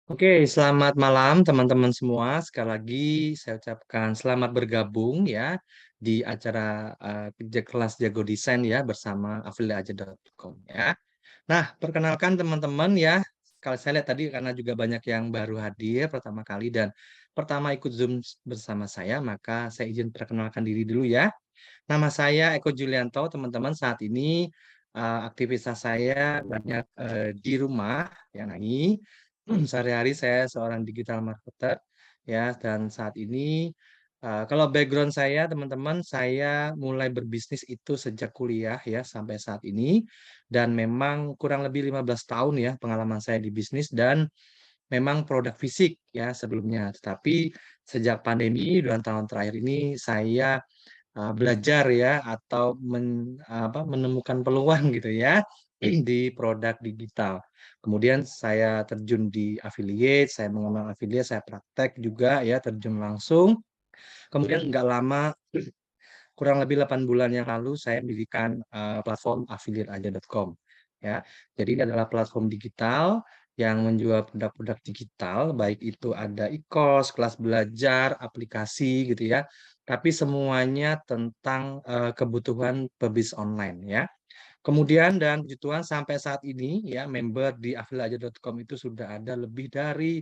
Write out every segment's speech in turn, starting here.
Oke, selamat malam teman-teman semua. Sekali lagi saya ucapkan selamat bergabung ya di acara kelas Jago Desain ya bersama afiliaja.com ya. Nah, perkenalkan teman-teman ya. Kalau saya lihat tadi karena juga banyak yang baru hadir pertama kali dan pertama ikut Zoom bersama saya, maka saya izin perkenalkan diri dulu ya. Nama saya Eko Julianto, teman-teman. Saat ini aktivitas saya banyak di rumah, ya. Nah, ini sehari-hari saya seorang digital marketer, ya. Dan saat ini, kalau background saya, teman-teman, saya mulai berbisnis itu sejak kuliah, ya, sampai saat ini. Dan memang kurang lebih 15 tahun ya pengalaman saya di bisnis dan memang produk fisik ya sebelumnya. Tetapi sejak pandemi 2 tahun terakhir ini saya belajar ya atau menemukan peluang gitu ya di produk digital. Kemudian saya terjun di affiliate, saya mengenal affiliate, saya praktek juga ya terjun langsung. Kemudian nggak lama, kurang lebih 8 bulan yang lalu saya mendirikan platform affiliateaja.com ya. Jadi ini adalah platform digital yang menjual produk-produk digital, baik itu ada e-course, kelas belajar, aplikasi gitu ya. Tapi semuanya tentang kebutuhan pebisnis online ya. Kemudian dan puji Tuhan sampai saat ini ya member di affiliateaja.com itu sudah ada lebih dari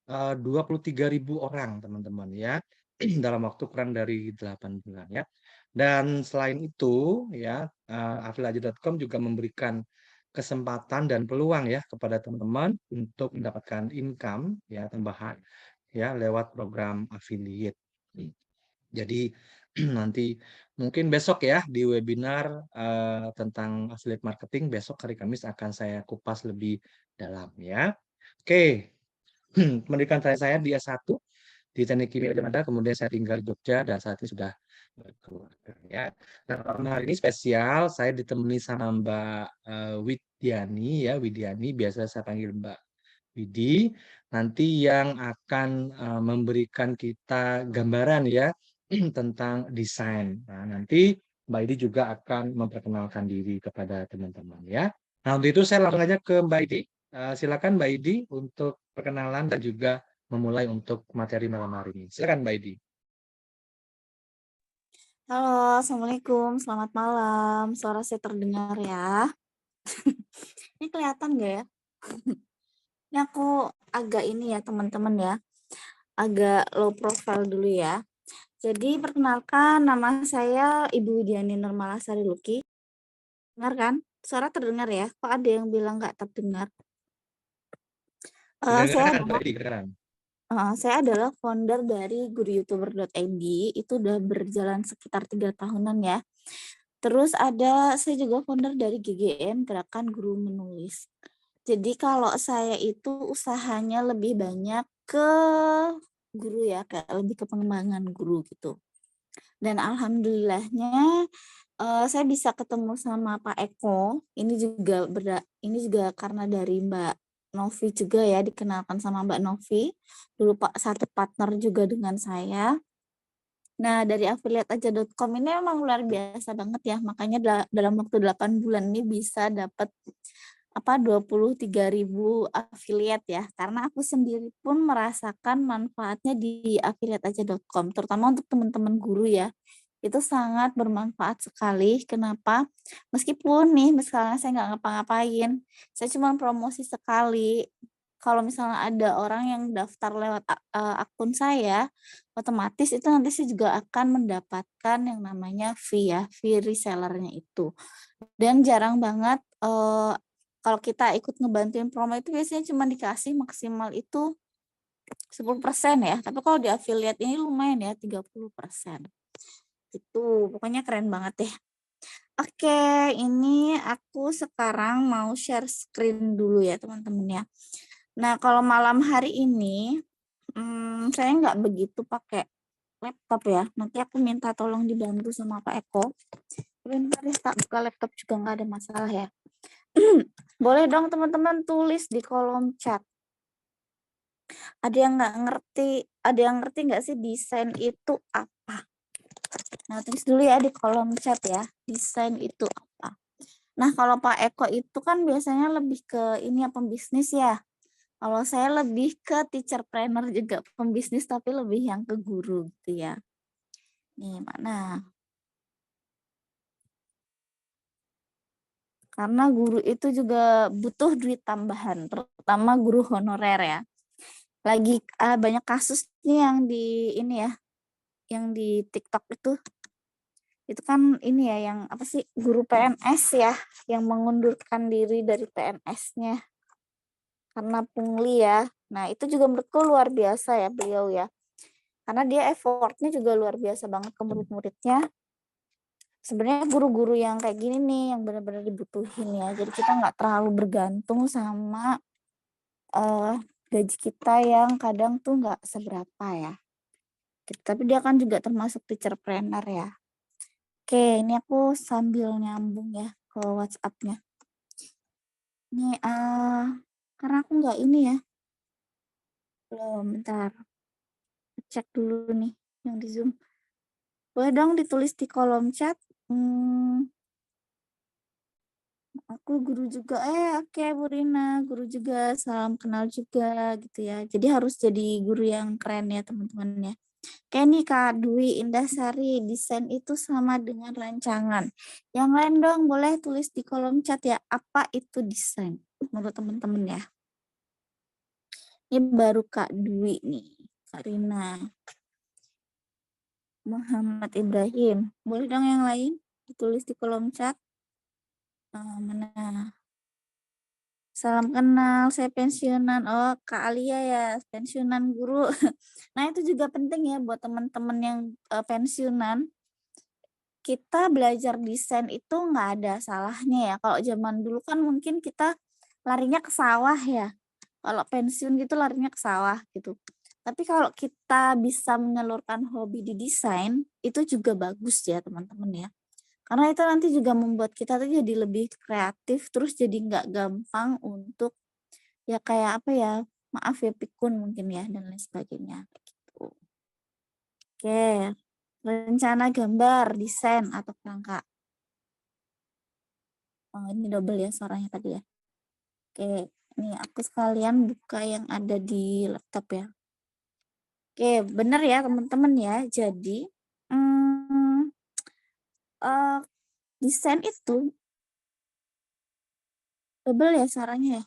23.000 orang teman-teman ya dalam waktu kurang dari 8 bulan ya. Dan selain itu ya affiliateaja.com juga memberikan kesempatan dan peluang ya kepada teman-teman untuk mendapatkan income ya tambahan ya lewat program affiliate. Jadi nanti mungkin besok ya di webinar tentang affiliate marketing besok hari Kamis akan saya kupas lebih dalam ya. Oke, pendidikan saya di S1 di Teknik Kimia Jemada, kemudian saya tinggal di Jogja dan saat ini sudah berkeluarga ya. Nah, hari ini spesial saya ditemani sama Mbak Widiani ya, Widiani biasa saya panggil Mbak Widi, nanti yang akan memberikan kita gambaran ya tentang desain. Nah, nanti Mbak Widi juga akan memperkenalkan diri kepada teman-teman ya. Nah, untuk itu saya langsung aja ke Mbak Widi. Silakan Mbak Widi untuk perkenalan dan juga memulai untuk materi malam hari ini. Silakan Mbak Widi. Halo, Assalamualaikum. Selamat malam. Suara saya terdengar ya. Ini kelihatan nggak ya? Ini aku agak ini ya teman-teman ya. Agak low profile dulu ya. Jadi perkenalkan nama saya Ibu Widiani Nurmalasari Luki. Dengar kan? Suara terdengar ya? Kok ada yang bilang nggak terdengar? Saya Kedengaran Mbak adalah Widi, kedengaran. saya adalah founder dari guruyoutuber.id. Itu udah berjalan sekitar 3 tahunan ya. Terus saya juga founder dari GGM, Gerakan Guru Menulis. Jadi kalau saya itu usahanya lebih banyak ke guru ya, kayak lebih ke pengembangan guru gitu. Dan alhamdulillahnya, saya bisa ketemu sama Pak Eko, ini juga karena dari Mbak Novi juga ya, dikenalkan sama Mbak Novi, dulu satu partner juga dengan saya. Nah, dari affiliateaja.com ini memang luar biasa banget ya, makanya dalam waktu 8 bulan ini bisa dapat 23.000 affiliate ya. Karena aku sendiri pun merasakan manfaatnya di affiliateaja.com, terutama untuk teman-teman guru ya. Itu sangat bermanfaat sekali. Kenapa? Meskipun nih, misalnya saya nggak ngapa-ngapain, saya cuma promosi sekali. Kalau misalnya ada orang yang daftar lewat akun saya, otomatis itu nanti saya juga akan mendapatkan yang namanya fee ya, fee resellernya itu. Dan jarang banget, kalau kita ikut ngebantuin promo itu biasanya cuma dikasih maksimal itu 10% ya, tapi kalau di affiliate ini lumayan ya 30%. Itu pokoknya keren banget deh. Oke, ini aku sekarang mau share screen dulu ya teman-teman ya. Nah, kalau malam hari ini, saya nggak begitu pakai laptop ya. Nanti aku minta tolong dibantu sama Pak Eko. Sebentar ya, tak buka laptop juga nggak ada masalah ya. Boleh dong teman-teman tulis di kolom chat. Ada yang ngerti nggak sih desain itu apa? Nah, tulis dulu ya di kolom chat ya, desain itu apa. Nah, kalau Pak Eko itu kan biasanya lebih ke ini ya, pembisnis ya. Kalau saya lebih ke teacher trainer juga, pembisnis tapi lebih yang ke guru gitu ya. Nih, mana? Karena guru itu juga butuh duit tambahan, terutama guru honorer ya. Lagi banyak kasus nih yang di ini ya, yang di TikTok itu kan ini ya yang apa sih guru PNS ya, yang mengundurkan diri dari PNS-nya karena pungli ya. Nah itu juga menurutku luar biasa ya beliau ya, karena dia effortnya juga luar biasa banget ke murid-muridnya. Sebenarnya guru-guru yang kayak gini nih yang benar-benar dibutuhin ya. Jadi kita nggak terlalu bergantung sama gaji kita yang kadang tuh nggak seberapa ya. Tapi dia kan juga termasuk teacher trainer ya. Oke, ini aku sambil nyambung ya ke WhatsApp-nya. Ini karena aku nggak ini ya. Belum, bentar. Cek dulu nih yang di Zoom. Boleh dong ditulis di kolom chat. Aku guru juga. Oke Bu Rina, guru juga. Salam kenal juga gitu ya. Jadi harus jadi guru yang keren ya teman-teman ya. Kayak nih Kak Dwi Indasari, desain itu sama dengan rancangan. Yang lain dong boleh tulis di kolom chat ya, apa itu desain menurut teman-teman ya. Ini baru Kak Dwi nih, Kak Rina, Muhammad Ibrahim. Boleh dong yang lain ditulis di kolom chat. Mana? Salam kenal, saya pensiunan. Oh, Kak Alia ya, pensiunan guru. Nah, itu juga penting ya buat teman-teman yang pensiunan. Kita belajar desain itu nggak ada salahnya ya. Kalau zaman dulu kan mungkin kita larinya ke sawah ya. Kalau pensiun gitu larinya ke sawah gitu. Tapi kalau kita bisa menyalurkan hobi di desain, itu juga bagus ya teman-teman ya. Karena itu nanti juga membuat kita tuh jadi lebih kreatif, terus jadi nggak gampang untuk ya kayak apa ya, maaf ya pikun mungkin ya dan lain sebagainya. Gitu. Oke, rencana gambar, desain atau kerangka. Oh, ini double ya suaranya tadi ya. Oke, ini aku sekalian buka yang ada di laptop ya. Oke, bener ya teman-teman ya. Jadi, hmm, eh, desain itu double ya suaranya ya.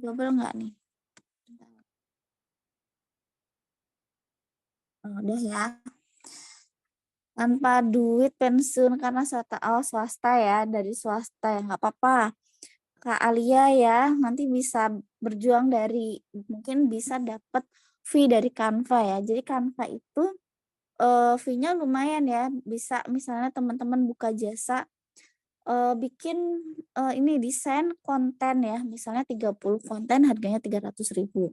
Double nggak nih? Oh, udah ya. Tanpa duit pensiun karena swasta ya, dari swasta ya nggak apa-apa. Kak Alia ya, nanti bisa berjuang dari mungkin bisa dapat fee dari Canva ya. Jadi Canva itu fee-nya lumayan ya, bisa misalnya teman-teman buka jasa bikin ini desain konten ya, misalnya 30 konten harganya 300.000.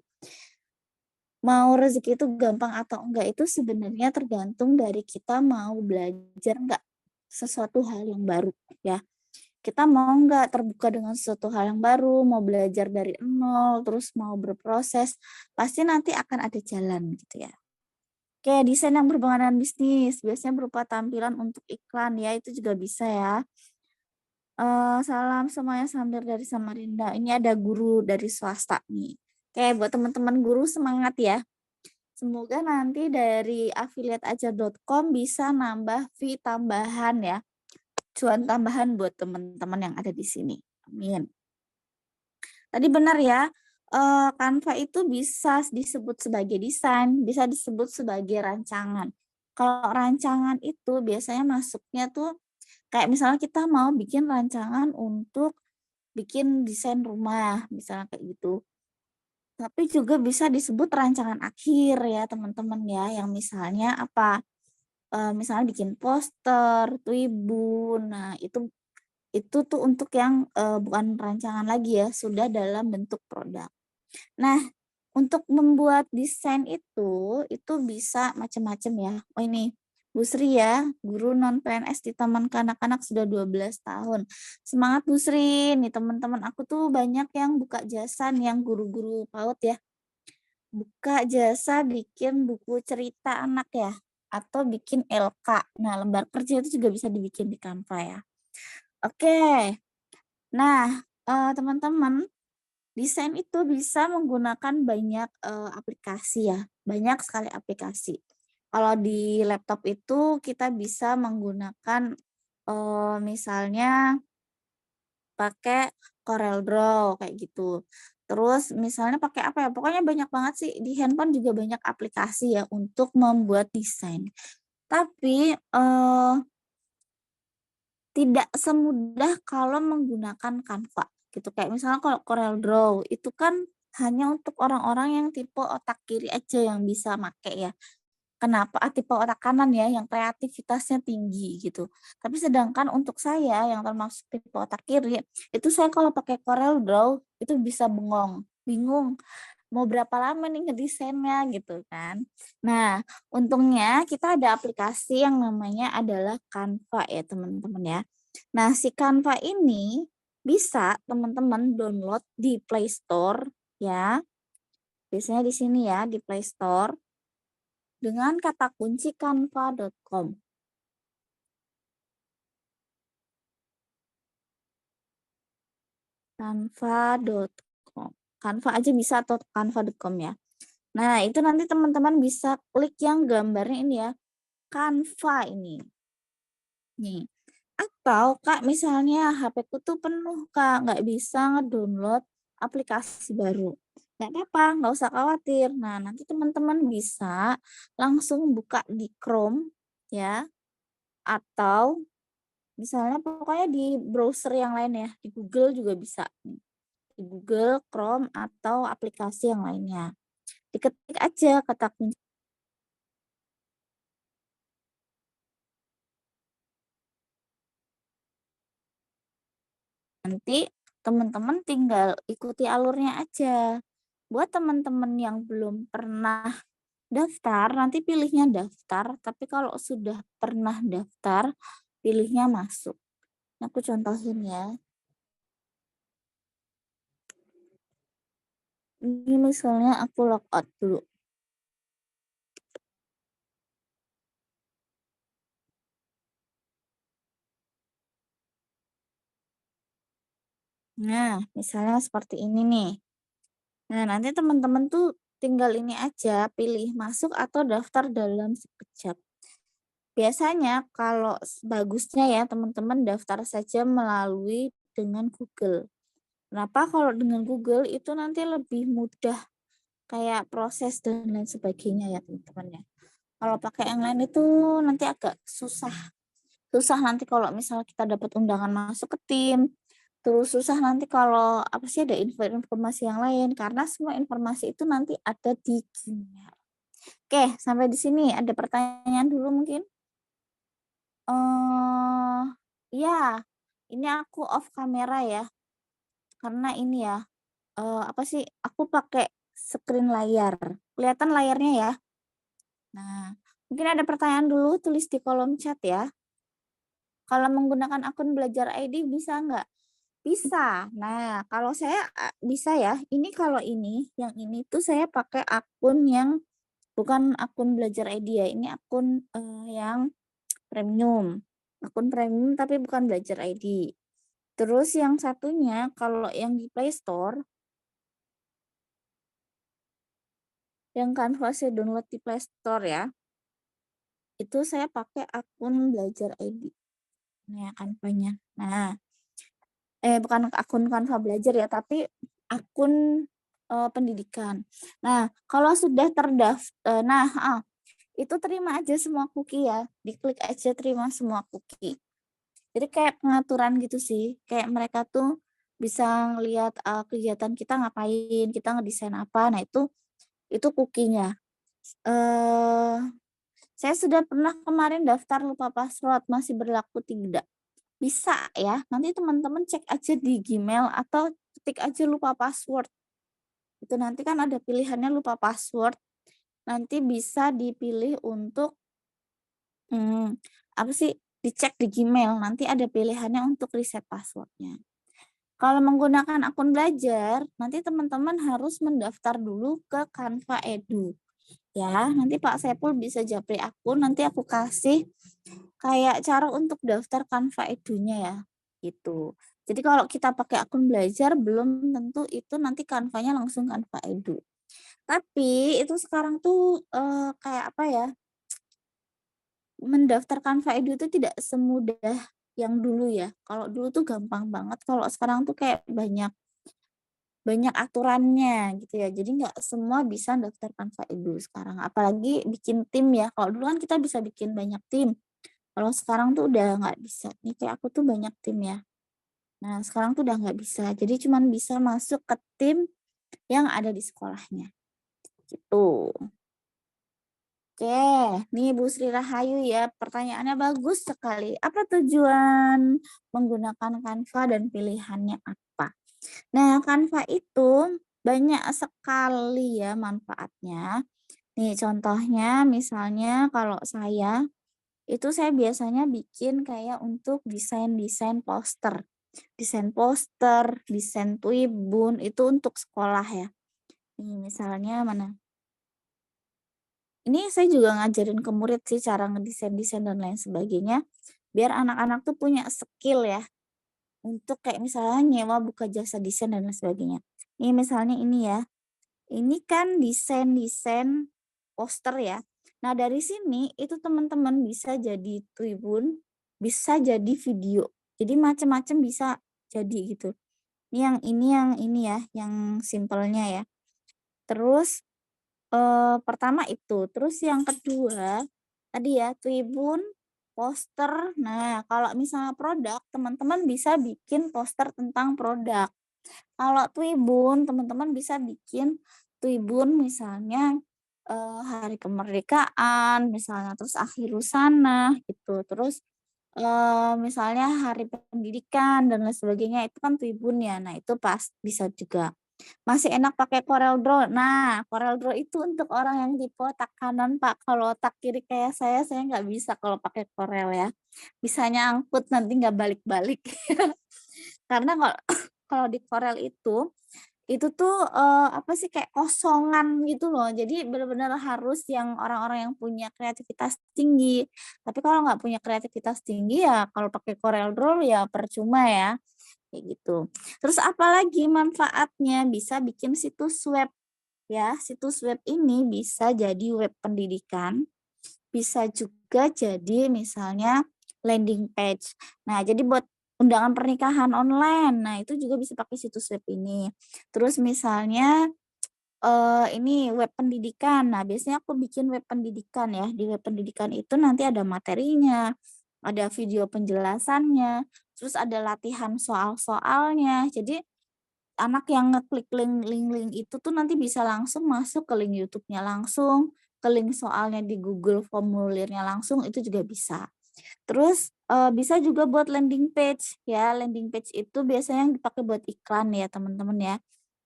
Mau rezeki itu gampang atau enggak itu sebenarnya tergantung dari kita mau belajar enggak sesuatu hal yang baru ya. Kita mau enggak terbuka dengan sesuatu hal yang baru, mau belajar dari nol, terus mau berproses, pasti nanti akan ada jalan gitu ya. Oke, desain yang berhubungan dengan bisnis, biasanya berupa tampilan untuk iklan ya, itu juga bisa ya. Salam semuanya sambil dari Samarinda. Ini ada guru dari swasta nih. Oke, buat teman-teman guru semangat ya. Semoga nanti dari affiliateaja.com bisa nambah fee tambahan ya. Cuan tambahan buat teman-teman yang ada di sini. Amin. Tadi benar ya, Canva itu bisa disebut sebagai desain, bisa disebut sebagai rancangan. Kalau rancangan itu biasanya masuknya tuh kayak misalnya kita mau bikin rancangan untuk bikin desain rumah, misalnya kayak gitu. Tapi juga bisa disebut rancangan akhir ya teman-teman ya, yang misalnya apa, misalnya bikin poster, tribun, nah itu tuh untuk yang, bukan rancangan lagi ya, sudah dalam bentuk produk. Nah, untuk membuat desain itu bisa macam-macam ya. Oh ini, Bu Sri ya, guru non-PNS di Taman Kanak-kanak sudah 12 tahun. Semangat Bu Sri, nih teman-teman aku tuh banyak yang buka jasa nih yang guru-guru PAUD ya. Buka jasa bikin buku cerita anak ya, atau bikin LK. Nah, lembar kerja itu juga bisa dibikin di Canva ya. Oke. Nah, teman-teman Desain itu bisa menggunakan banyak, aplikasi ya, banyak sekali aplikasi. Kalau di laptop itu kita bisa menggunakan, misalnya pakai CorelDRAW kayak gitu. Terus misalnya pakai apa ya, pokoknya banyak banget sih, di handphone juga banyak aplikasi ya untuk membuat desain. Tapi, tidak semudah kalau menggunakan Canva gitu. Kayak misalnya kalau CorelDRAW itu kan hanya untuk orang-orang yang tipe otak kiri aja yang bisa make ya. Kenapa? Tipe otak kanan ya yang kreativitasnya tinggi gitu. Tapi sedangkan untuk saya yang termasuk tipe otak kiri, itu saya kalau pakai CorelDRAW itu bisa bengong, bingung mau berapa lama nih ngedesainnya gitu kan. Nah, untungnya kita ada aplikasi yang namanya adalah Canva ya teman-teman ya. Nah, si Canva ini bisa teman-teman download di Play Store ya. Biasanya di sini ya di Play Store dengan kata kunci canva.com. Canva.com. Canva aja bisa atau canva.com ya. Nah, itu nanti teman-teman bisa klik yang gambarnya ini ya, Canva ini. Nih. Atau Kak, misalnya HP-ku tuh penuh Kak, nggak bisa ngedownload aplikasi baru. Nggak apa-apa, nggak usah khawatir. Nah, nanti teman-teman bisa langsung buka di Chrome ya, atau misalnya pokoknya di browser yang lain ya, di Google juga bisa. Di Google, Chrome, atau aplikasi yang lainnya. Diketik aja kata kunci. Nanti teman-teman tinggal ikuti alurnya aja. Buat teman-teman yang belum pernah daftar, nanti pilihnya daftar, tapi kalau sudah pernah daftar, pilihnya masuk. Aku contohin ya. Ini misalnya aku logout dulu. Nah, misalnya seperti ini nih. Nah, nanti teman-teman tuh tinggal ini aja, pilih masuk atau daftar dalam sekejap. Biasanya kalau bagusnya ya teman-teman daftar saja melalui dengan Google. Kenapa? Kalau dengan Google itu nanti lebih mudah kayak proses dan lain sebagainya ya teman-teman ya. Kalau pakai yang lain itu nanti agak susah. Susah nanti kalau misalnya kita dapat undangan masuk ke tim, terus susah nanti kalau apa sih ada informasi yang lain karena semua informasi itu nanti ada di Gmail. Oke, sampai di sini ada pertanyaan dulu mungkin? Eh, iya, ini aku off kamera ya, karena ini ya, apa sih, aku pakai screen layar. Kelihatan layarnya ya? Nah, mungkin ada pertanyaan dulu tulis di kolom chat ya. Kalau menggunakan akun Belajar ID bisa nggak? Bisa. Nah, kalau saya bisa ya. Ini kalau ini, yang ini tuh saya pakai akun yang bukan akun Belajar ID ya. Ini akun yang premium. Akun premium tapi bukan Belajar ID. Terus yang satunya kalau yang di Play Store, yang Canva saya download di Play Store ya, itu saya pakai akun Belajar ID. Nah, Canva-nya. Nah, bukan akun Canva Belajar ya, tapi akun, pendidikan. Nah, kalau sudah itu terima aja semua cookie ya, diklik aja terima semua cookie. Jadi kayak pengaturan gitu sih, kayak mereka tuh bisa ngelihat, kegiatan kita ngapain, kita ngedesain apa, nah itu cookie-nya. Eee, saya sudah pernah kemarin daftar lupa password, masih berlaku tidak? Bisa ya, nanti teman-teman cek aja di Gmail atau ketik aja lupa password. Itu nanti kan ada pilihannya lupa password, nanti bisa dipilih untuk, apa sih, dicek di Gmail, nanti ada pilihannya untuk reset password-nya. Kalau menggunakan akun belajar, nanti teman-teman harus mendaftar dulu ke Canva Edu. Ya, nanti Pak Saiful bisa japri akun, nanti aku kasih kayak cara untuk daftar Canva Edunya ya, gitu. Jadi kalau kita pakai akun belajar belum tentu itu nanti Canva-nya langsung Canva Edu. Tapi itu sekarang tuh, kayak apa ya, mendaftar Canva Edu itu tidak semudah yang dulu ya. Kalau dulu tuh gampang banget, kalau sekarang tuh kayak banyak banyak aturannya gitu ya. Jadi nggak semua bisa daftar Canva Edu sekarang, apalagi bikin tim ya. Kalau dulu kan kita bisa bikin banyak tim, kalau sekarang tuh udah nggak bisa. Nih kayak aku tuh banyak tim ya. Nah sekarang tuh udah nggak bisa, jadi cuman bisa masuk ke tim yang ada di sekolahnya, gitu. Oke, nih Bu Sri Rahayu ya, pertanyaannya bagus sekali. Apa tujuan menggunakan Canva dan pilihannya apa? Nah, Canva itu banyak sekali ya manfaatnya. Nih contohnya misalnya kalau saya, itu saya biasanya bikin kayak untuk desain-desain poster. Desain poster, desain Tribun, itu untuk sekolah ya. Nih misalnya mana? Ini saya juga ngajarin ke murid sih cara ngedesain-desain dan lain sebagainya, biar anak-anak tuh punya skill ya, untuk kayak misalnya nyewa buka jasa desain dan lain sebagainya. Ini misalnya ini ya, ini kan desain-desain poster ya. Nah dari sini itu teman-teman bisa jadi tribun, bisa jadi video. Jadi macam-macam bisa jadi gitu. Ini yang ini ya, yang simpelnya ya. Terus pertama itu, terus yang kedua, tadi ya tribun, poster. Nah, kalau misalnya produk, teman-teman bisa bikin poster tentang produk. Kalau tribun, teman-teman bisa bikin tribun misalnya, hari kemerdekaan misalnya, terus akhir husana gitu, terus, misalnya hari pendidikan dan lain sebagainya, itu kan tribun ya. Nah, itu pas bisa juga. Masih enak pakai CorelDRAW. Nah, CorelDRAW itu untuk orang yang tipe otak kanan, Pak. Kalau otak kiri kayak saya nggak bisa kalau pakai Corel ya. Bisanya angkut nanti nggak balik-balik. Karena kalau kalau di Corel itu tuh, apa sih, kayak kosongan gitu loh. Jadi benar-benar harus yang orang-orang yang punya kreativitas tinggi. Tapi kalau nggak punya kreativitas tinggi ya kalau pakai CorelDRAW ya percuma ya. Kayak gitu. Terus apalagi manfaatnya, bisa bikin situs web ya. Situs web ini bisa jadi web pendidikan, bisa juga jadi misalnya landing page. Nah, jadi buat undangan pernikahan online, nah itu juga bisa pakai situs web ini. Terus misalnya ini web pendidikan. Nah, biasanya aku bikin web pendidikan ya. Di web pendidikan itu nanti ada materinya, ada video penjelasannya, terus ada latihan soal-soalnya. Jadi anak yang ngeklik link-link itu tuh nanti bisa langsung masuk ke link YouTube-nya langsung, ke link soalnya di Google formulirnya langsung, itu juga bisa. Terus, bisa juga buat landing page ya, landing page itu biasanya yang dipakai buat iklan ya teman-teman ya.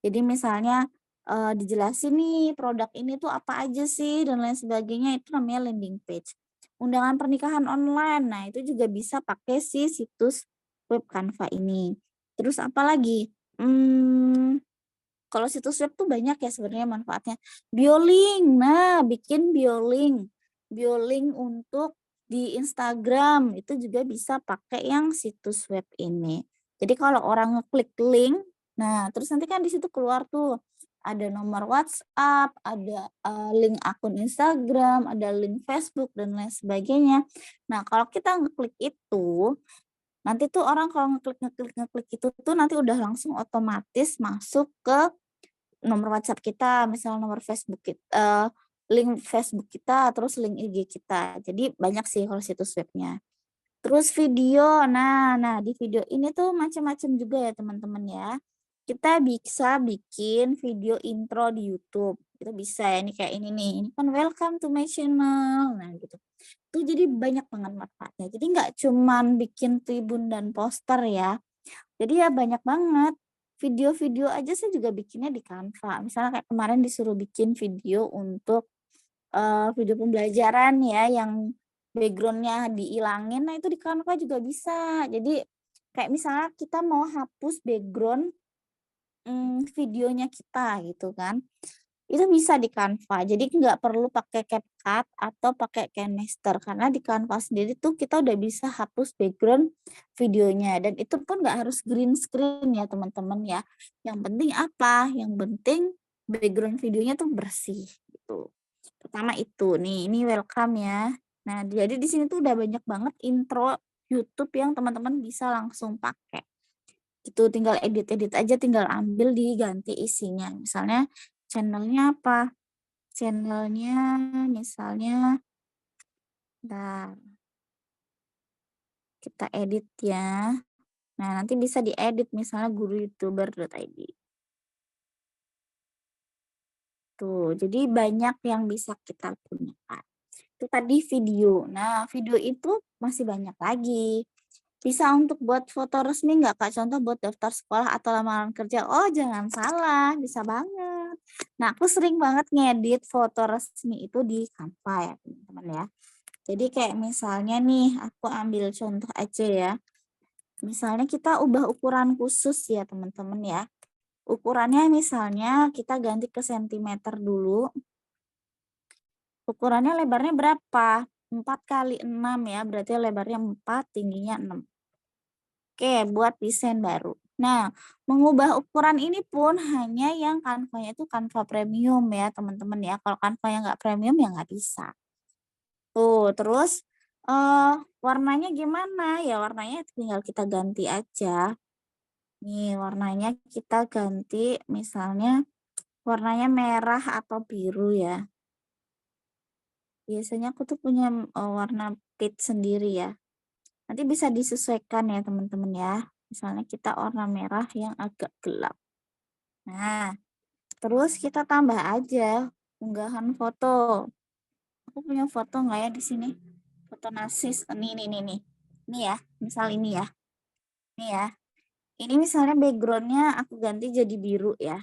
Jadi misalnya, dijelasin nih produk ini tuh apa aja sih dan lain sebagainya, itu namanya landing page. Undangan pernikahan online, nah itu juga bisa pakai si situs web Canva ini. Terus apalagi, kalau situs web tuh banyak ya sebenarnya manfaatnya. Biolink, nah bikin biolink. Biolink untuk di Instagram, itu juga bisa pakai yang situs web ini. Jadi kalau orang ngeklik link, nah terus nanti kan di situ keluar tuh, ada nomor WhatsApp, ada, link akun Instagram, ada link Facebook dan lain sebagainya. Nah kalau kita ngeklik itu, nanti tuh orang kalau ngeklik itu tuh nanti udah langsung otomatis masuk ke nomor WhatsApp kita, misal nomor link Facebook kita, terus link IG kita. Jadi banyak sih kalau situs webnya. Terus video, nah di video ini tuh macam-macam juga ya teman-teman ya. Kita bisa bikin video intro di YouTube. Itu bisa ya, ini kayak ini nih, ini kan welcome to my channel. Nah gitu. Itu jadi banyak banget manfaatnya. Jadi nggak cuman bikin tribun dan poster ya. Jadi ya banyak banget. Video-video aja saya juga bikinnya di Canva. Misalnya kayak kemarin disuruh bikin video untuk, video pembelajaran ya yang backgroundnya dihilangin, nah itu di Canva juga bisa. Jadi kayak misalnya kita mau hapus background, videonya kita gitu kan. Itu bisa di Canva. Jadi nggak perlu pakai CapCut atau pakai KineMaster karena di Canva sendiri tuh kita udah bisa hapus background videonya dan itu pun nggak harus green screen ya teman-teman ya. Yang penting apa? Yang penting background videonya tuh bersih gitu. Pertama itu nih, ini welcome ya. Nah, jadi di sini tuh udah banyak banget intro YouTube yang teman-teman bisa langsung pakai. Gitu, tinggal edit-edit aja, tinggal ambil diganti isinya. Misalnya channelnya apa? Channelnya misalnya bentar, kita edit ya. Nah, nanti bisa diedit misalnya guruyoutuber.id. Tuh, jadi banyak yang bisa kita gunakan. Itu tadi video. Nah, video itu masih banyak lagi. Bisa untuk buat foto resmi nggak Kak? Contoh buat daftar sekolah atau lamaran kerja. Oh, jangan salah, bisa banget. Nah, aku sering banget ngedit foto resmi itu di Canva ya, teman-teman ya. Jadi kayak misalnya nih, aku ambil contoh aja ya. Misalnya kita ubah ukuran khusus ya, teman-teman ya. Ukurannya misalnya kita ganti ke sentimeter dulu. Ukurannya lebarnya berapa? 4 kali 6 ya, berarti lebarnya 4, tingginya 6. Oke, buat desain baru. Nah, mengubah ukuran ini pun hanya yang Canva-nya itu Canva Premium ya, teman-teman ya. Kalau Canva yang nggak premium ya nggak bisa. Tuh, terus warnanya gimana? Ya warnanya tinggal kita ganti aja. Nih, warnanya kita ganti misalnya warnanya merah atau biru ya. Biasanya aku tuh punya warna peach sendiri ya. Nanti bisa disesuaikan ya teman-teman ya. Misalnya kita warna merah yang agak gelap. Nah, terus kita tambah aja unggahan foto. Aku punya foto nggak ya di sini? Foto nasis. Nih. Ini ya, misal ini ya. Nih ya. Ini misalnya backgroundnya aku ganti jadi biru ya.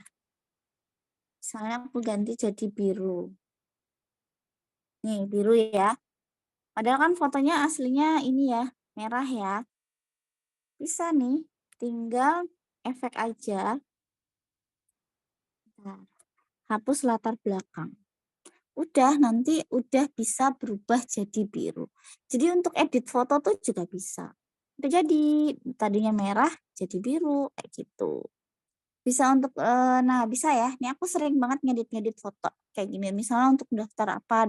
Misalnya aku ganti jadi biru. Nih, biru ya. Padahal kan fotonya aslinya ini ya, merah ya. Bisa nih, tinggal efek aja. Nah, hapus latar belakang. Udah, nanti udah bisa berubah jadi biru. Jadi untuk edit foto tuh juga bisa. Udah jadi, tadinya merah jadi biru, kayak gitu. Bisa untuk, nah bisa ya, ini aku sering banget ngedit-ngedit foto kayak gini. Misalnya untuk daftar apa,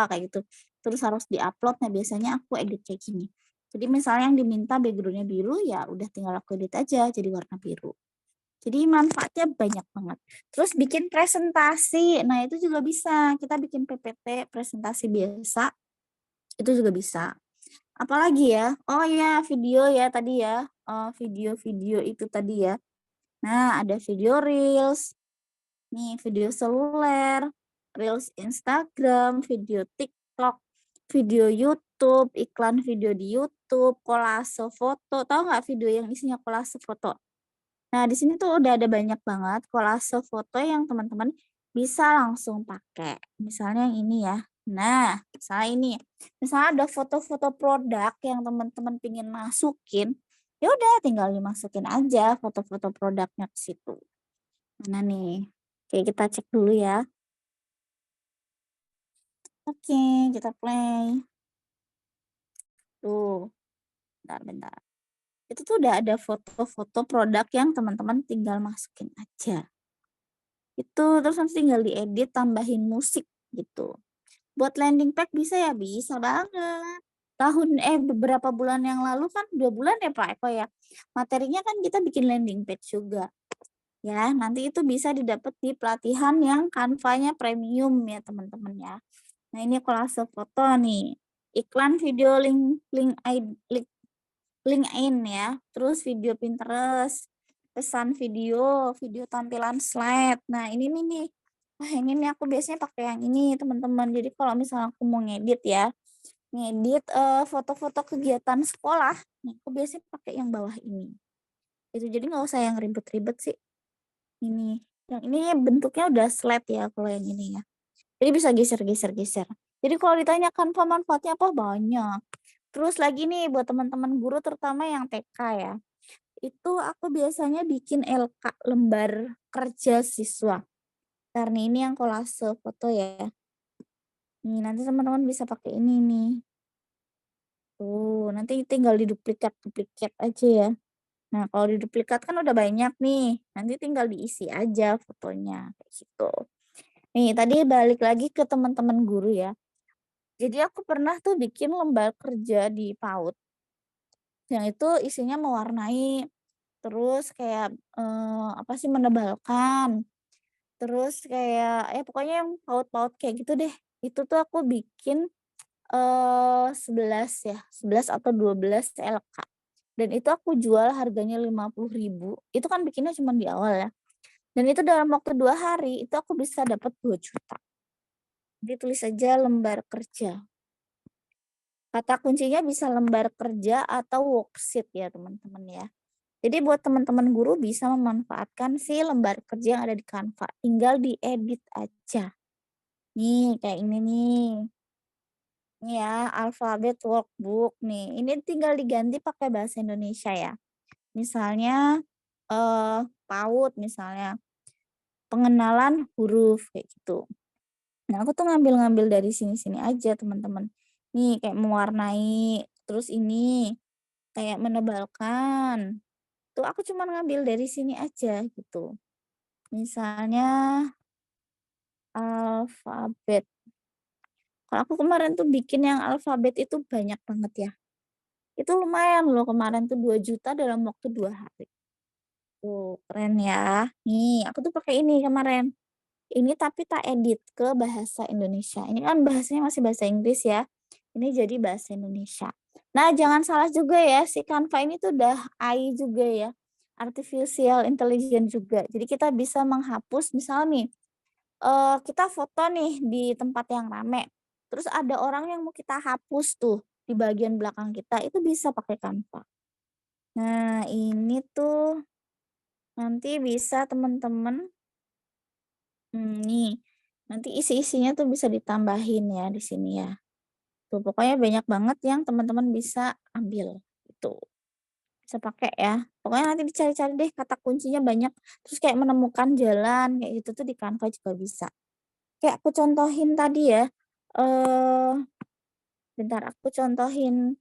kayak gitu. Terus harus diupload, nah biasanya aku edit kayak gini. Jadi misalnya yang diminta backgroundnya biru, ya udah tinggal aku edit aja jadi warna biru. Jadi manfaatnya banyak banget. Terus bikin presentasi, nah itu juga bisa. Kita bikin PPT, presentasi biasa, itu juga bisa. Apalagi ya? Oh ya, video ya tadi ya. Video-video itu tadi ya. Nah, ada video Reels, nih video seluler, Reels Instagram, video TikTok, video YouTube, iklan video di YouTube, kolase foto. Tahu nggak video yang isinya kolase foto? Nah, di sini tuh udah ada banyak banget kolase foto yang teman-teman bisa langsung pakai. Misalnya yang ini ya. Nah, misalnya ini. Misalnya ada foto-foto produk yang teman-teman pingin masukin, ya udah tinggal dimasukin aja foto-foto produknya ke situ. Mana nih? Oke, kita cek dulu ya. Oke, kita play. Tuh, bentar. Itu tuh udah ada foto-foto produk yang teman-teman tinggal masukin aja. Itu terus nanti tinggal diedit, tambahin musik gitu. Buat landing page bisa ya? Bisa banget. Beberapa bulan yang lalu kan 2 bulan ya Pak Eko ya. Materinya kan kita bikin landing page juga. Ya, nanti itu bisa didapat di pelatihan yang Canva-nya premium ya teman-teman ya. Nah, ini kolase foto nih. Iklan video LinkedIn ya. Terus video Pinterest, pesan video, video tampilan slide. Nah, ini nih. Wah, ini nih aku biasanya pakai yang ini, teman-teman. Jadi kalau misalnya aku mau ngedit ya, ngedit foto-foto kegiatan sekolah, nih aku biasanya pakai yang bawah ini. Itu jadi nggak usah yang ribet-ribet sih. Ini. Yang ini bentuknya udah slide ya kalau yang ini ya. Jadi bisa geser. Jadi kalau ditanyakan manfaatnya apa? Banyak. Terus lagi nih buat teman-teman guru terutama yang TK ya. Itu aku biasanya bikin LK, lembar kerja siswa. Karena ini yang kolase foto ya. Nih, nanti teman-teman bisa pakai ini nih. Tuh, nanti tinggal diduplikat-duplikat aja ya. Nah, kalau diduplikat kan udah banyak nih, nanti tinggal diisi aja fotonya, kayak gitu. Nih, tadi balik lagi ke teman-teman guru ya. Jadi aku pernah tuh bikin lembar kerja di PAUD, yang itu isinya mewarnai, terus kayak, apa sih, menebalkan, terus kayak, ya pokoknya yang PAUD-PAUD kayak gitu deh. Itu tuh aku bikin 11 ya, 11 atau 12 CLK. Dan itu aku jual harganya 50.000. Itu kan bikinnya cuma di awal ya. Dan itu dalam waktu 2 hari, itu aku bisa dapat 2 juta. Jadi tulis aja lembar kerja. Kata kuncinya bisa lembar kerja atau worksheet ya teman-teman ya. Jadi buat teman-teman guru bisa memanfaatkan si lembar kerja yang ada di Canva. Tinggal diedit aja. Nih kayak ini nih. Ini ya, alfabet workbook nih. Ini tinggal diganti pakai bahasa Indonesia ya. Misalnya PAUD misalnya, pengenalan huruf kayak gitu. Nah, aku tuh ngambil-ngambil dari sini-sini aja, teman-teman. Nih kayak mewarnai, terus ini kayak menebalkan. Tuh aku cuma ngambil dari sini aja gitu. Misalnya alfabet. Kalau aku kemarin tuh bikin yang alfabet itu banyak banget ya. Itu lumayan loh kemarin tuh 2 juta dalam waktu 2 hari. Tuh, keren ya. Nih, aku tuh pakai ini kemarin. Ini tapi tak edit ke bahasa Indonesia. Ini kan bahasanya masih bahasa Inggris ya. Ini jadi bahasa Indonesia. Nah, jangan salah juga ya, si Canva ini tuh udah AI juga ya. Artificial Intelligence juga. Jadi kita bisa menghapus misal nih, kita foto nih di tempat yang rame. Terus ada orang yang mau kita hapus tuh di bagian belakang kita, itu bisa pakai Canva. Nah, ini tuh nanti bisa teman-teman nih, nanti isi-isinya tuh bisa ditambahin ya di sini ya. Tuh pokoknya banyak banget yang teman-teman bisa ambil, itu bisa pakai ya. Pokoknya nanti dicari-cari deh kata kuncinya banyak, terus kayak menemukan jalan kayak gitu tuh di Canva juga bisa. Kayak aku contohin tadi ya, eee, bentar aku contohin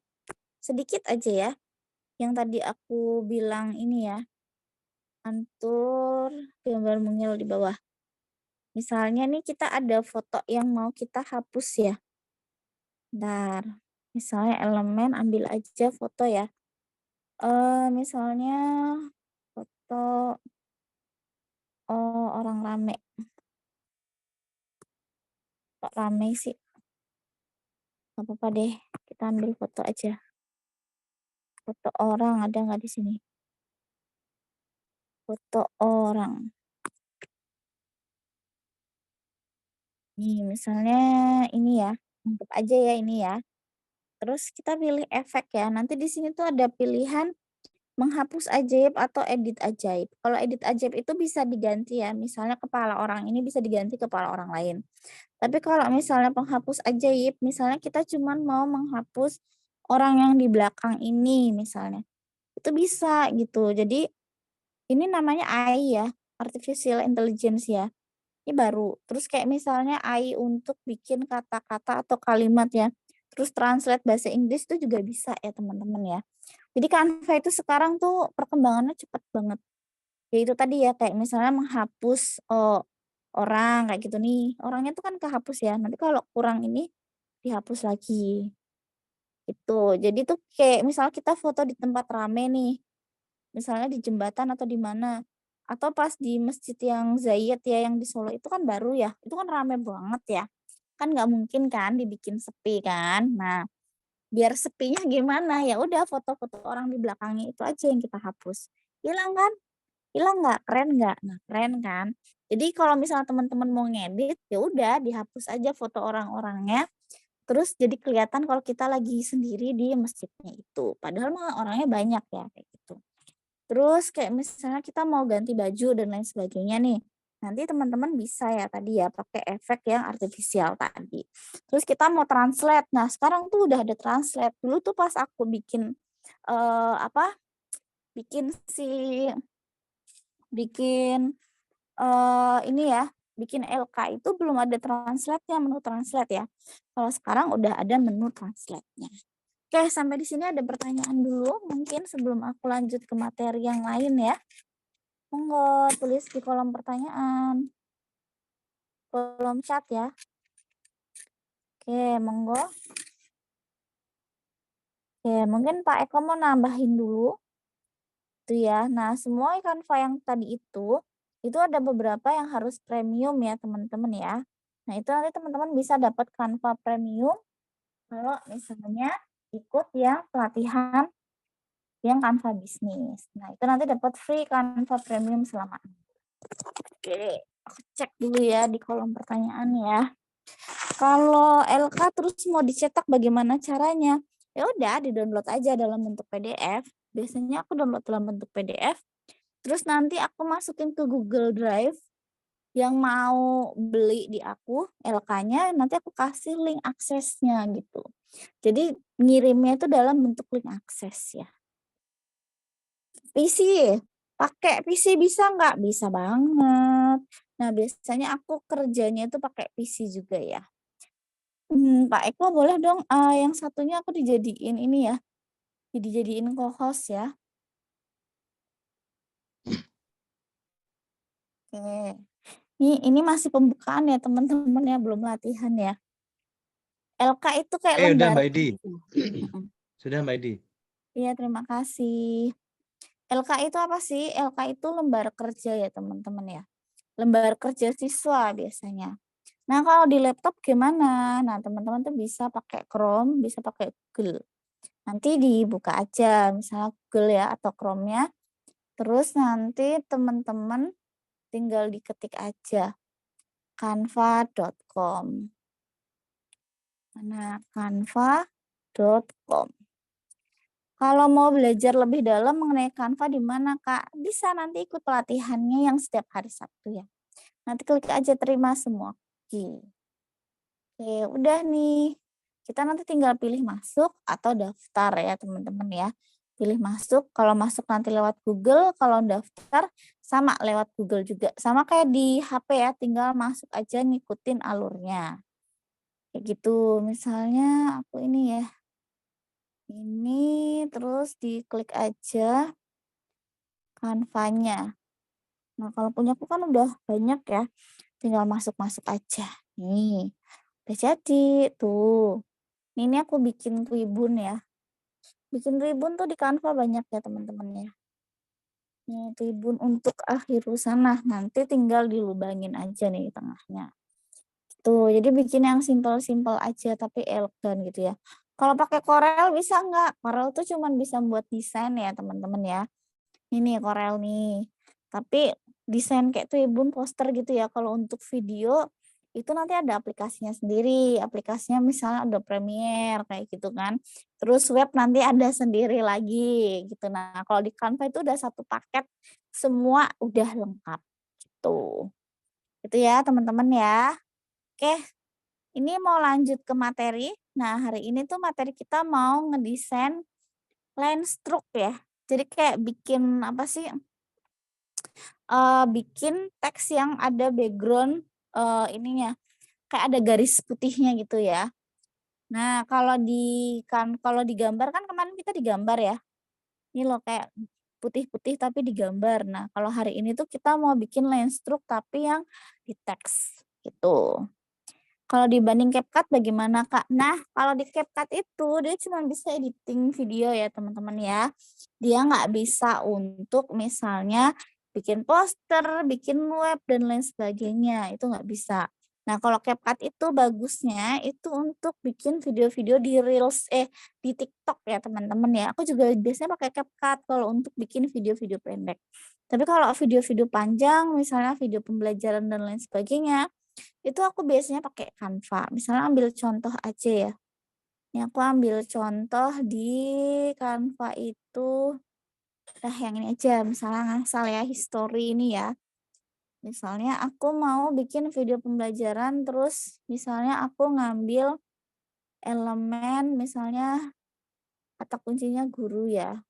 sedikit aja ya, yang tadi aku bilang ini ya, atur gambar mungil di bawah. Misalnya nih kita ada foto yang mau kita hapus ya. Bentar, misalnya elemen ambil aja foto ya, misalnya foto, orang rame, kok rame sih? Nggak apa-apa deh, kita ambil foto aja, foto orang ada nggak di sini? Foto orang. Nih misalnya ini ya, anggap aja ya ini ya, terus kita pilih efek ya, nanti di sini tuh ada pilihan menghapus ajaib atau edit ajaib. Kalau edit ajaib itu bisa diganti ya, misalnya kepala orang ini bisa diganti kepala orang lain. Tapi kalau misalnya penghapus ajaib, misalnya kita cuman mau menghapus orang yang di belakang ini misalnya, itu bisa gitu. Jadi ini namanya AI ya, artificial intelligence ya, ini baru. Terus kayak misalnya AI untuk bikin kata-kata atau kalimat ya, terus translate bahasa Inggris itu juga bisa ya teman-teman ya. Jadi Canva itu sekarang tuh perkembangannya cepet banget. Ya itu tadi ya, kayak misalnya menghapus, orang kayak gitu nih, orangnya tuh kan kehapus ya, nanti kalau kurang ini dihapus lagi, gitu. Jadi tuh kayak misal kita foto di tempat rame nih, misalnya di jembatan atau di mana, atau pas di masjid yang Zayed ya, yang di Solo itu kan baru ya, itu kan rame banget ya, kan nggak mungkin kan dibikin sepi kan. Nah, biar sepinya gimana, ya udah foto-foto orang di belakangnya itu aja yang kita hapus, hilang kan? Hilang nggak? Keren nggak? Nah, keren kan? Jadi kalau misalnya teman-teman mau ngedit, ya udah dihapus aja foto orang-orangnya, terus jadi kelihatan kalau kita lagi sendiri di masjidnya itu. Padahal mah orangnya banyak ya, kayak gitu. Terus kayak misalnya kita mau ganti baju dan lain sebagainya nih, nanti teman-teman bisa ya tadi ya pakai efek yang artifisial tadi. Terus kita mau translate, nah sekarang tuh udah ada translate. Dulu tuh pas aku bikin, apa, bikin si bikin ini ya, bikin LK itu belum ada translate-nya, menu translate ya. Kalau sekarang udah ada menu translate-nya. Oke, sampai di sini ada pertanyaan dulu mungkin sebelum aku lanjut ke materi yang lain ya. Monggo tulis di kolom pertanyaan, kolom chat ya. Oke, monggo. Oke, mungkin Pak Eko mau nambahin dulu. Itu ya. Nah, semua Canva yang tadi itu ada beberapa yang harus premium ya, teman-teman ya. Nah, itu nanti teman-teman bisa dapat Canva premium kalau misalnya ikut yang pelatihan yang Canva bisnis. Nah, itu nanti dapat free Canva premium selama. Oke, aku cek dulu ya di kolom pertanyaan ya. Kalau LK terus mau dicetak bagaimana caranya? Ya udah, di-download aja dalam bentuk PDF. Biasanya aku download dalam bentuk PDF. Terus nanti aku masukin ke Google Drive yang mau beli di aku LK-nya, nanti aku kasih link aksesnya gitu. Jadi ngirimnya itu dalam bentuk link akses ya. PC, pakai PC bisa nggak? Bisa banget. Nah, biasanya aku kerjanya itu pakai PC juga ya. Pak Eko boleh dong, yang satunya aku dijadiin ini ya, dijadiin co-host ya. Oke. Ini masih pembukaan ya teman-teman ya, belum latihan ya. LK itu kayak Udah lembar Mbak Edi. kerja. Mhm. Sudah Mbak Edi. Iya, terima kasih. LK itu apa sih? LK itu lembar kerja ya teman-teman ya. Lembar kerja siswa biasanya. Nah, kalau di laptop gimana? Nah, teman-teman tuh bisa pakai Chrome, bisa pakai Google. Nanti dibuka aja misalnya Google ya atau Chrome-nya. Terus nanti teman-teman tinggal diketik aja canva.com. Mana canva.com. Kalau mau belajar lebih dalam mengenai Canva di mana, Kak? Bisa nanti ikut pelatihannya yang setiap hari Sabtu ya. Nanti klik aja terima semua. Oke, udah nih. Kita nanti tinggal pilih masuk atau daftar ya, teman-teman ya. Pilih masuk, kalau masuk nanti lewat Google, kalau daftar sama lewat Google juga. Sama kayak di HP ya, tinggal masuk aja ngikutin alurnya. Kayak gitu. Misalnya aku ini ya. Ini terus diklik aja Canva-nya. Nah, kalau punyaku kan udah banyak ya. Tinggal masuk-masuk aja. Nih, udah jadi tuh. Ini aku bikin tribun ya. Bikin tribun tuh di Canva banyak ya teman-teman ya. Nih, tribun untuk akhir sana. Nanti tinggal dilubangin aja nih di tengahnya. Tuh, jadi bikin yang simpel-simpel aja tapi elegan gitu ya. Kalau pakai Corel bisa nggak? Corel tuh cuman bisa buat desain ya teman-teman ya. Ini Corel nih. Tapi desain kayak tribun poster gitu ya. Kalau untuk video itu nanti ada aplikasinya sendiri. Aplikasinya misalnya ada Premiere kayak gitu kan. Terus web nanti ada sendiri lagi gitu. Nah, kalau di Canva itu udah satu paket semua udah lengkap gitu. Itu ya teman-teman ya. Oke, ini mau lanjut ke materi. Nah, hari ini tuh materi kita mau ngedesain line stroke ya. Jadi kayak bikin apa sih? Bikin teks yang ada background ininya kayak ada garis putihnya gitu ya. Nah, kalau digambar kan kemarin kita digambar ya. Ini loh kayak putih-putih tapi digambar. Nah, kalau hari ini tuh kita mau bikin line stroke tapi yang di teks gitu. Kalau dibanding CapCut bagaimana, Kak? Nah, kalau di CapCut itu dia cuma bisa editing video ya, teman-teman ya. Dia nggak bisa untuk misalnya bikin poster, bikin web, dan lain sebagainya. Itu nggak bisa. Nah, kalau CapCut itu bagusnya itu untuk bikin video-video di Reels, di TikTok ya, teman-teman ya. Aku juga biasanya pakai CapCut kalau untuk bikin video-video pendek. Tapi kalau video-video panjang, misalnya video pembelajaran dan lain sebagainya, itu aku biasanya pakai Canva. Misalnya ambil contoh aja ya. Ini aku ambil contoh di Canva itu, yang ini aja, misalnya ngasal ya, history ini ya. Misalnya aku mau bikin video pembelajaran, terus misalnya aku ngambil elemen, misalnya kata kuncinya guru ya.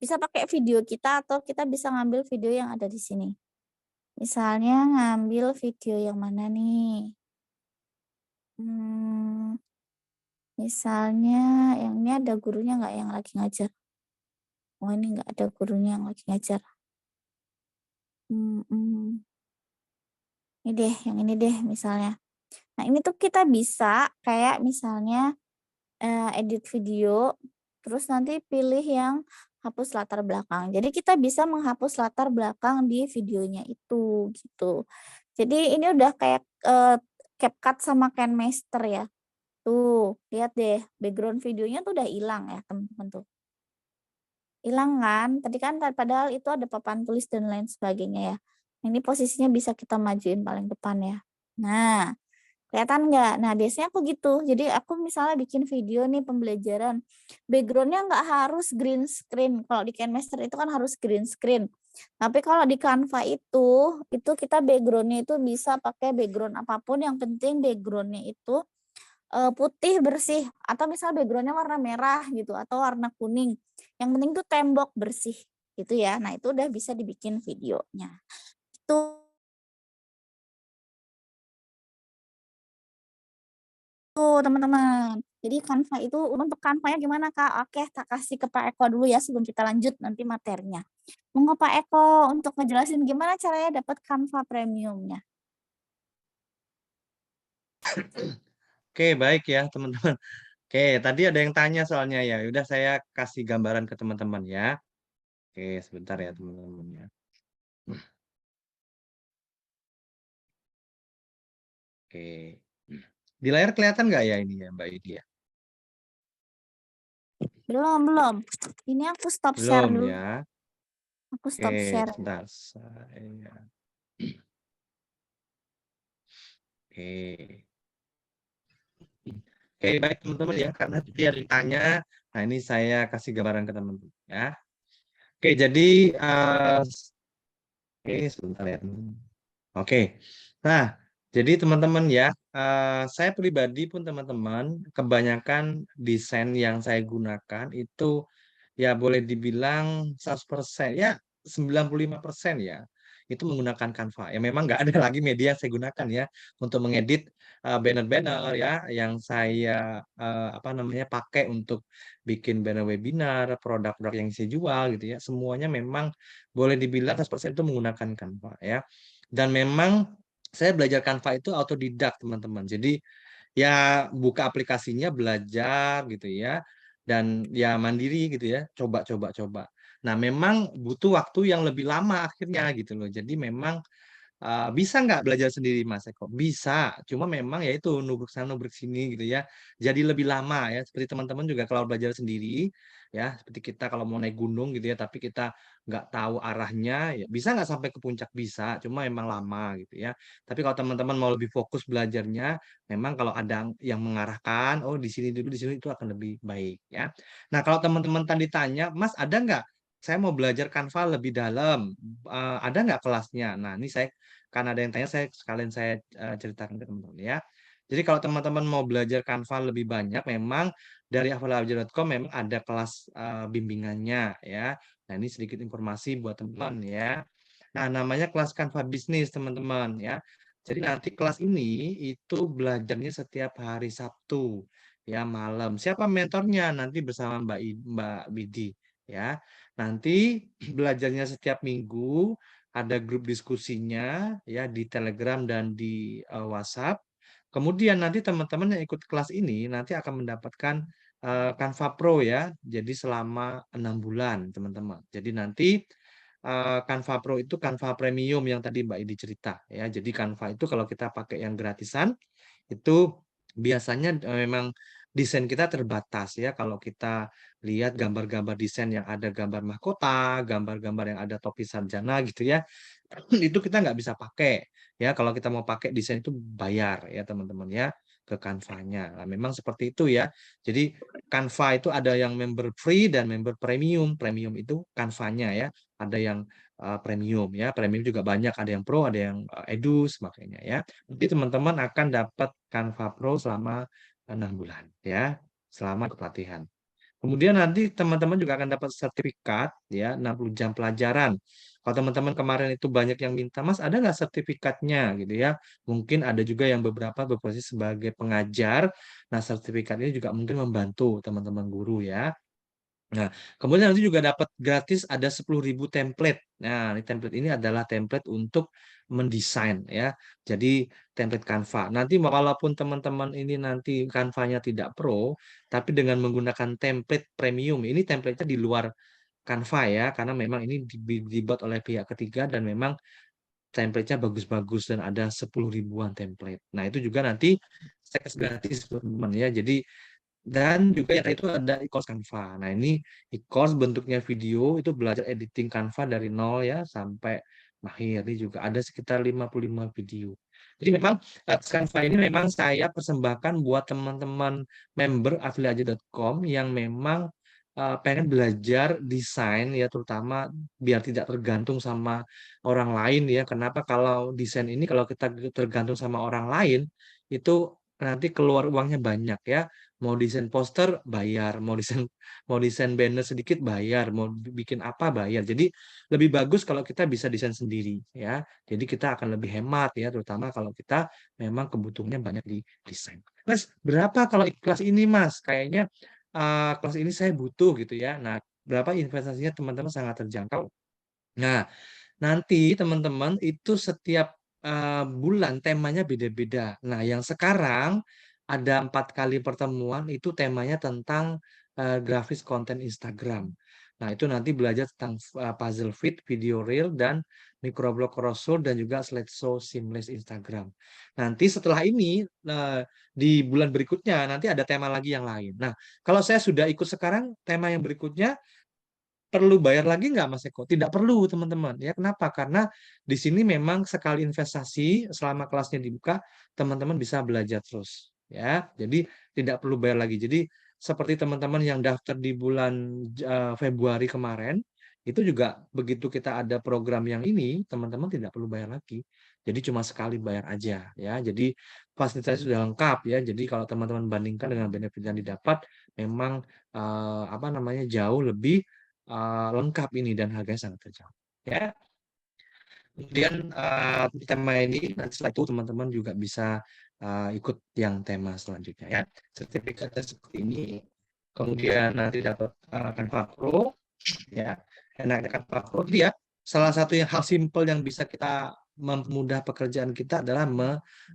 Bisa pakai video kita atau kita bisa ngambil video yang ada di sini. Misalnya ngambil video yang mana nih? Hmm, misalnya yang ini ada gurunya nggak yang lagi ngajar? Oh ini nggak ada gurunya yang lagi ngajar. Hmm, ini deh, yang ini deh misalnya. Nah ini tuh kita bisa kayak misalnya edit video, terus nanti pilih yang hapus latar belakang. Jadi kita bisa menghapus latar belakang di videonya itu, gitu. Jadi ini udah kayak, CapCut sama KineMaster ya. Tuh, lihat deh background videonya tuh udah hilang ya teman-teman tuh. Hilang kan? Tadi kan padahal itu ada papan tulis dan lain sebagainya ya. Ini posisinya bisa kita majuin paling depan ya. Nah, kelihatan nggak? Nah, biasanya aku gitu. Jadi aku misalnya bikin video nih pembelajaran, backgroundnya nggak harus green screen. Kalau di KineMaster itu kan harus green screen. Tapi kalau di Canva itu kita backgroundnya itu bisa pakai background apapun, yang penting backgroundnya itu putih bersih atau misal backgroundnya warna merah gitu atau warna kuning. Yang penting tuh tembok bersih gitu ya. Nah, itu udah bisa dibikin videonya. Itu tuh teman-teman. Jadi Canva itu untuk Canva-nya gimana Kak? Oke, tak kasih ke Pak Eko dulu ya sebelum kita lanjut nanti materinya. Monggo Pak Eko untuk ngejelasin gimana caranya dapat Canva Premium-nya. Oke, baik ya teman-teman. Oke, tadi ada yang tanya soalnya ya. Udah saya kasih gambaran ke teman-teman ya. Oke, sebentar ya teman-teman ya. Oke. Di layar kelihatan nggak ya ini ya Mbak Idi ya? Belum, belum. Ini aku stop share Belum dulu. ya. Aku Oke, stop share. sebentar. Saya. Oke. Oke, baik teman-teman ya. Karena dia ditanya, nah ini saya kasih gambaran ke teman-teman ya. Oke, jadi oke, sebentar ya. Oke. Nah, jadi teman-teman ya, saya pribadi pun teman-teman, kebanyakan desain yang saya gunakan itu ya boleh dibilang 100% ya 95% ya itu menggunakan Canva. Ya memang nggak ada lagi media yang saya gunakan ya untuk mengedit banner-banner ya yang saya apa namanya pakai untuk bikin banner webinar, produk-produk yang saya jual gitu ya. Semuanya memang boleh dibilang 100% itu menggunakan Canva ya. Dan memang saya belajar Canva itu autodidak teman-teman. Jadi ya buka aplikasinya belajar gitu ya dan ya mandiri gitu ya coba. Nah memang butuh waktu yang lebih lama akhirnya gitu loh jadi memang bisa nggak belajar sendiri Mas Eko? Bisa, cuma memang ya itu nubruk sana nubruk sini gitu ya. Jadi lebih lama ya. Seperti teman-teman juga kalau belajar sendiri ya, seperti kita kalau mau naik gunung gitu ya, tapi kita nggak tahu arahnya, ya bisa nggak sampai ke puncak bisa, cuma memang lama gitu ya. Tapi kalau teman-teman mau lebih fokus belajarnya, memang kalau ada yang mengarahkan, oh di sini dulu di sini itu akan lebih baik ya. Nah kalau teman-teman tadi tanya, Mas ada nggak? Saya mau belajar Canva lebih dalam, ada nggak kelasnya? Nah ini saya karena ada yang tanya saya sekalian saya ceritakan ke teman-teman ya. Jadi kalau teman-teman mau belajar Canva lebih banyak memang dari hafalajarah.com memang ada kelas bimbingannya ya. Nah, ini sedikit informasi buat teman-teman ya. Nah, namanya kelas Canva bisnis teman-teman ya. Jadi nanti kelas ini itu belajarnya setiap hari Sabtu ya malam. Siapa mentornya? Nanti bersama Mbak Bidi ya. Nanti belajarnya setiap minggu ada grup diskusinya ya di Telegram dan di WhatsApp. Kemudian nanti teman-teman yang ikut kelas ini nanti akan mendapatkan Canva Pro ya. Jadi selama 6 bulan teman-teman. Jadi nanti Canva Pro itu Canva Premium yang tadi Mbak Idi cerita ya. Jadi Canva itu kalau kita pakai yang gratisan itu biasanya memang desain kita terbatas ya kalau kita lihat gambar-gambar desain yang ada gambar mahkota, gambar-gambar yang ada topi sarjana gitu ya itu kita nggak bisa pakai ya kalau kita mau pakai desain itu bayar ya teman-teman ya ke Canva-nya. Nah, memang seperti itu ya. Jadi Canva itu ada yang member free dan member premium. Premium itu Canva-nya ya. Ada yang premium ya. Premium juga banyak. Ada yang pro, ada yang edus makanya ya. Jadi teman-teman akan dapat Canva Pro selama 6 bulan ya. Selama pelatihan. Kemudian nanti teman-teman juga akan dapat sertifikat ya 60 jam pelajaran Kalau teman-teman kemarin itu banyak yang minta, "Mas, ada nggak sertifikatnya?" Gitu ya. Mungkin ada juga yang beberapa berposisi sebagai pengajar. Nah, sertifikat ini juga mungkin membantu teman-teman guru ya. Nah, kemudian nanti juga dapat gratis ada 10.000 template. Nah, ini template ini adalah template untuk mendesain ya. Jadi template Canva. Nanti walaupun teman-teman ini nanti Canva-nya tidak pro, tapi dengan menggunakan template premium, ini template-nya di luar Canva ya, karena memang ini dibuat oleh pihak ketiga dan memang template-nya bagus-bagus dan ada 10 ribuan template. Nah, itu juga nanti saya kasih gratis teman-teman ya. Jadi dan juga yang itu ada e-course Canva. Nah, ini e-course bentuknya video itu belajar editing Canva dari nol ya sampai mahir. Ini juga ada sekitar 55 video. Jadi memang Canva ini memang saya persembahkan buat teman-teman member afiliaja.com yang memang pengen belajar desain ya, terutama biar tidak tergantung sama orang lain ya. Kenapa kalau desain ini kalau kita tergantung sama orang lain itu nanti keluar uangnya banyak ya. Mau desain poster bayar, mau desain banner sedikit bayar, mau bikin apa bayar. Jadi lebih bagus kalau kita bisa desain sendiri ya. Jadi kita akan lebih hemat ya, terutama kalau kita memang kebutuhannya banyak di desain. Mas, berapa kalau kelas ini Mas? Kayaknya kelas ini saya butuh gitu ya. Nah, berapa investasinya teman-teman sangat terjangkau. Nah, nanti teman-teman itu setiap bulan temanya beda-beda. Nah, yang sekarang ada 4 kali pertemuan itu temanya tentang grafis konten Instagram. Nah, itu nanti belajar tentang puzzle fit, video reel, dan microblog crossover, dan juga slideshow seamless Instagram. Nanti setelah ini, di bulan berikutnya, nanti ada tema lagi yang lain. Nah, kalau saya sudah ikut sekarang, tema yang berikutnya, perlu bayar lagi nggak Mas Eko? Tidak perlu teman-teman. Ya kenapa? Karena di sini memang sekali investasi selama kelasnya dibuka, teman-teman bisa belajar terus. Ya, jadi tidak perlu bayar lagi. Jadi seperti teman-teman yang daftar di bulan Februari kemarin, itu juga begitu kita ada program yang ini, teman-teman tidak perlu bayar lagi. Jadi cuma sekali bayar aja ya. Jadi fasilitasnya sudah lengkap ya. Jadi kalau teman-teman bandingkan dengan benefit yang didapat, memang apa namanya jauh lebih lengkap ini dan harganya sangat terjangkau. Ya, kemudian tema ini nanti setelah itu teman-teman juga bisa ikut yang tema selanjutnya ya. Sertifikatnya seperti ini. Kemudian nanti dapat Canva Pro ya. Enaknya Canva Pro ya. Salah satu yang hal simple yang bisa kita mempermudah pekerjaan kita adalah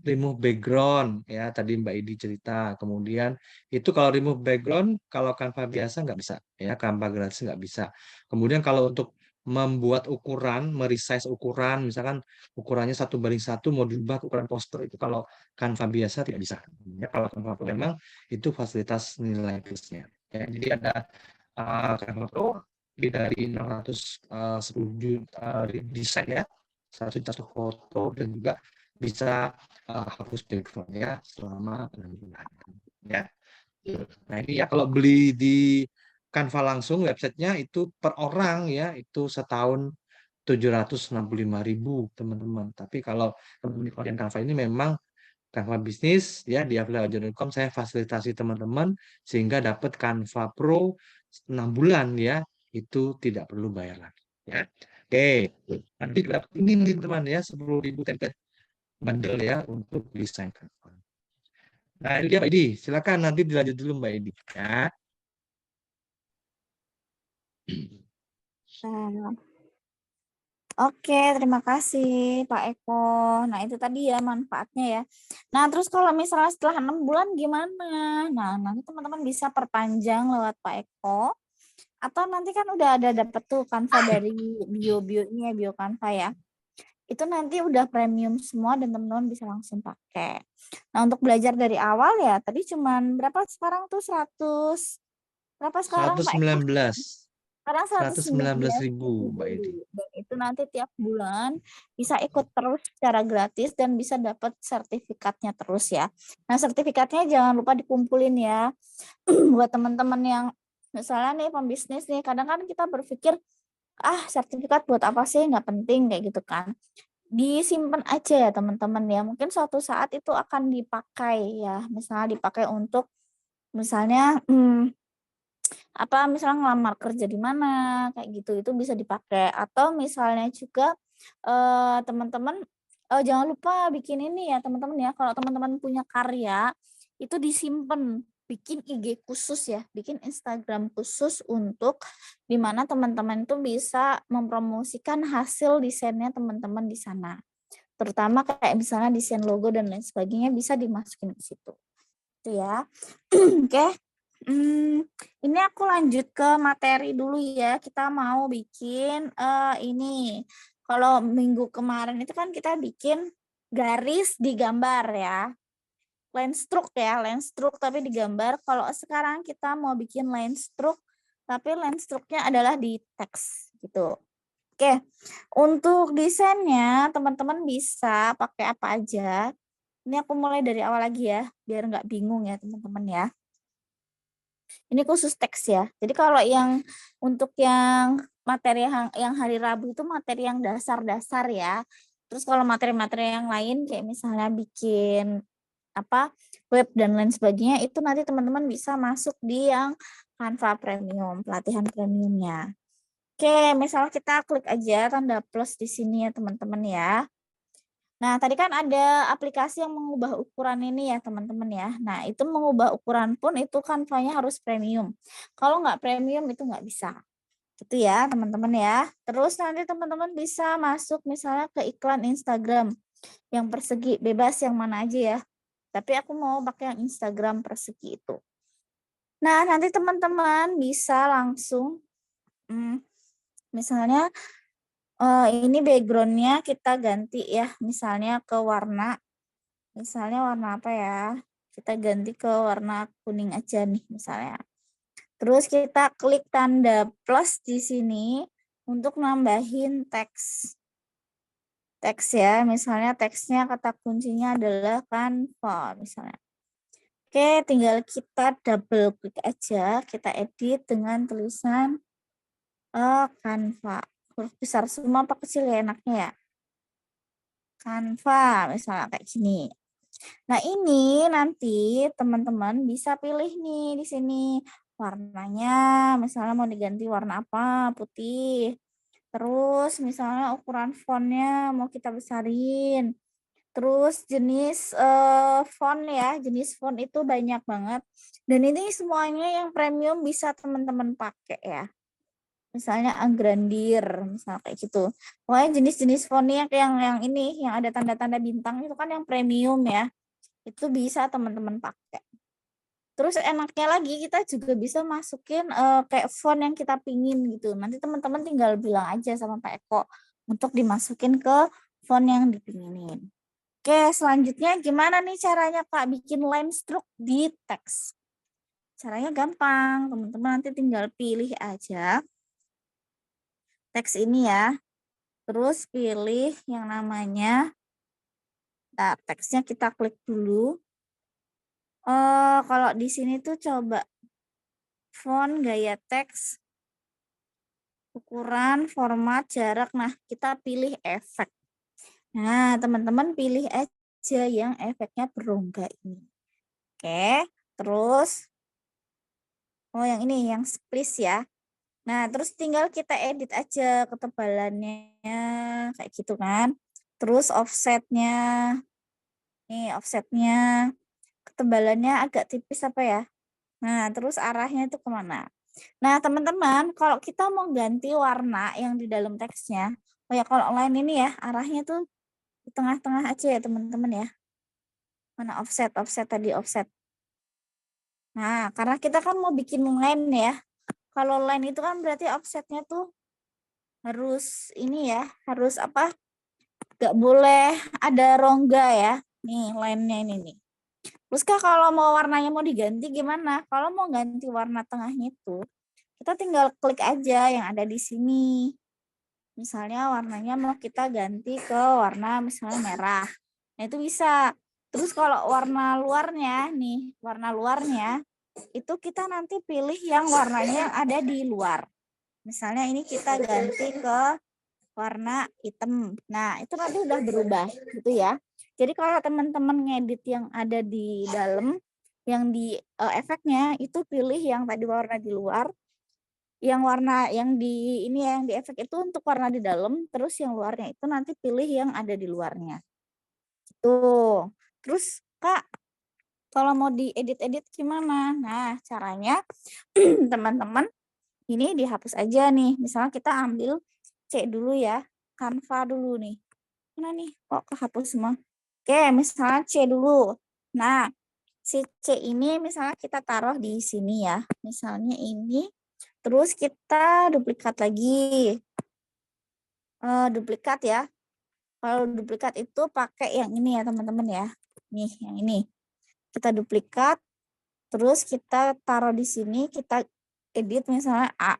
remove background ya, tadi Mbak Idi cerita. Kemudian itu kalau remove background kalau Canva biasa nggak bisa ya, Canva gratis nggak bisa. Kemudian kalau untuk membuat ukuran, meresize ukuran, misalkan ukurannya 1:1 mau diubah ke ukuran poster, itu kalau Canva biasa tidak bisa. Ya, kalau Canva Pro memang itu fasilitas nilai plusnya. Ya, jadi ada Canva Pro lebih dari 610 juta desain ya, 1 juta foto, dan juga bisa hapus background ya selama 6 bulan. Ya. Nah ini ya kalau beli di Canva langsung websitenya itu per orang ya itu setahun 765.000 teman-teman. Tapi kalau teman-teman Canva ini memang Canva bisnis ya di afiliator.com saya fasilitasi teman-teman sehingga dapat Canva Pro 6 bulan ya itu tidak perlu bayar lagi ya. Oke, nanti dapat ini nih teman ya 10.000 template bundle ya untuk desain Canva. Nah, ini dia Mbak Edi. Silakan nanti dilanjut dulu Mbak Edi ya. Nah, oke, terima kasih Pak Eko. Nah, itu tadi ya manfaatnya ya. Nah, terus kalau misalnya setelah 6 bulan gimana? Nah, nanti teman-teman bisa perpanjang lewat Pak Eko. Atau nanti kan udah ada dapet tuh Canva dari bio-bionya, bio Canva ya. Itu nanti udah premium semua dan teman-teman bisa langsung pakai. Nah, untuk belajar dari awal ya, tadi cuman berapa sekarang tuh 100, berapa sekarang Pak Eko? 119. Sekarang 119.000 119.000 Mbak Edi. dulu. Dan itu nanti tiap bulan bisa ikut terus secara gratis dan bisa dapat sertifikatnya terus ya. Nah, sertifikatnya jangan lupa dikumpulin ya. Buat teman-teman yang misalnya nih pembisnis nih, kadang kan kita berpikir, sertifikat buat apa sih, nggak penting kayak gitu kan. Disimpan aja ya teman-teman ya, mungkin suatu saat itu akan dipakai ya, misalnya dipakai untuk misalnya apa misalnya ngelamar kerja di mana kayak gitu, itu bisa dipakai. Atau misalnya juga teman-teman jangan lupa bikin ini ya teman-teman ya, kalau teman-teman punya karya itu disimpan, bikin IG khusus ya, bikin Instagram khusus untuk di mana teman-teman itu bisa mempromosikan hasil desainnya teman-teman di sana. Terutama kayak misalnya desain logo dan lain sebagainya bisa dimasukin ke situ. Itu ya. Oke. Ini aku lanjut ke materi dulu ya. Kita mau bikin ini. Kalau minggu kemarin itu kan kita bikin garis digambar ya. Line stroke ya, line stroke tapi digambar. Kalau sekarang kita mau bikin line stroke tapi line stroke-nya adalah di teks gitu. Oke. Untuk desainnya teman-teman bisa pakai apa aja. Ini aku mulai dari awal lagi ya, biar nggak bingung ya teman-teman ya. Ini khusus teks ya. Jadi kalau yang untuk yang materi yang hari Rabu itu materi yang dasar-dasar ya. Terus kalau materi-materi yang lain kayak misalnya bikin apa web dan lain sebagainya itu nanti teman-teman bisa masuk di yang Canva Premium, pelatihan premiumnya. Oke, misalnya kita klik aja tanda plus di sini ya teman-teman ya. Nah, tadi kan ada aplikasi yang mengubah ukuran ini ya teman-teman ya. Nah, itu mengubah ukuran pun itu Canva-nya harus premium. Kalau nggak premium itu nggak bisa. Gitu ya teman-teman ya. Terus nanti teman-teman bisa masuk misalnya ke iklan Instagram yang persegi, bebas yang mana aja ya. Tapi aku mau pakai yang Instagram persegi itu. Nah, nanti teman-teman bisa langsung misalnya ini background-nya kita ganti ya, misalnya ke warna, misalnya warna apa ya, kita ganti ke warna kuning aja nih misalnya. Terus kita klik tanda plus di sini untuk nambahin teks. Teks ya, misalnya teksnya kata kuncinya adalah Canva misalnya. Oke, tinggal kita double klik aja, kita edit dengan tulisan Canva. Huruf besar semua apa kecil ya enaknya ya? Canva misalnya kayak gini. Nah, ini nanti teman-teman bisa pilih nih di sini warnanya, misalnya mau diganti warna apa, putih. Terus misalnya ukuran fontnya mau kita besarin. Terus jenis font ya, jenis font itu banyak banget. Dan ini semuanya yang premium bisa teman-teman pakai ya. Misalnya Agrandir, misalnya kayak gitu. Pokoknya jenis-jenis fontnya yang ini, yang ada tanda-tanda bintang itu kan yang premium ya. Itu bisa teman-teman pakai. Terus enaknya lagi kita juga bisa masukin kayak font yang kita pingin gitu. Nanti teman-teman tinggal bilang aja sama Pak Eko untuk dimasukin ke font yang dipinginin. Oke, selanjutnya gimana nih caranya Kak bikin line stroke di teks? Caranya gampang, teman-teman nanti tinggal pilih aja teks ini ya. Terus pilih yang namanya, nah, teksnya kita klik dulu. Kalau di sini tuh coba font, gaya teks, ukuran, format, jarak. Nah, kita pilih efek. Nah, teman-teman pilih aja yang efeknya berongga ini. Oke, terus yang ini yang split ya. Nah, terus tinggal kita edit aja ketebalannya kayak gitu kan. Terus offsetnya, nih offsetnya, ketebalannya agak tipis apa ya. Nah, terus arahnya itu kemana. Nah, teman-teman, kalau kita mau ganti warna yang di dalam teksnya, oh ya kalau online ini ya, arahnya tuh di tengah-tengah aja ya teman-teman ya. Mana offset, offset tadi offset. Nah, karena kita kan mau bikin line ya. Kalau line itu kan berarti offsetnya tuh harus ini ya, harus apa? Gak boleh ada rongga ya. Nih, line-nya ini nih. Terus Kak, kalau mau warnanya mau diganti gimana? Kalau mau ganti warna tengahnya itu, kita tinggal klik aja yang ada di sini. Misalnya warnanya mau kita ganti ke warna misalnya merah. Nah, itu bisa. Terus kalau warna luarnya nih, warna luarnya itu kita nanti pilih yang warnanya ada di luar. Misalnya ini kita ganti ke warna hitam. Nah, itu nanti udah berubah gitu ya. Jadi kalau teman-teman ngedit yang ada di dalam, yang di efeknya itu pilih yang tadi warna di luar. yang warna yang di ini ya, yang di efek itu untuk warna di dalam, terus yang luarnya itu nanti pilih yang ada di luarnya. Tuh. Terus Kak, kalau mau diedit-edit gimana? Nah, caranya teman-teman ini dihapus aja nih. Misalnya kita ambil C dulu ya, Canva dulu nih. Mana nih? Kok kehapus semua? Oke, misalnya C dulu. Nah, si C ini misalnya kita taruh di sini ya. Misalnya ini, terus kita duplikat lagi. Duplikat ya. Kalau duplikat itu pakai yang ini ya teman-teman ya. Nih, yang ini. Kita duplikat, terus kita taruh di sini, kita edit misalnya A.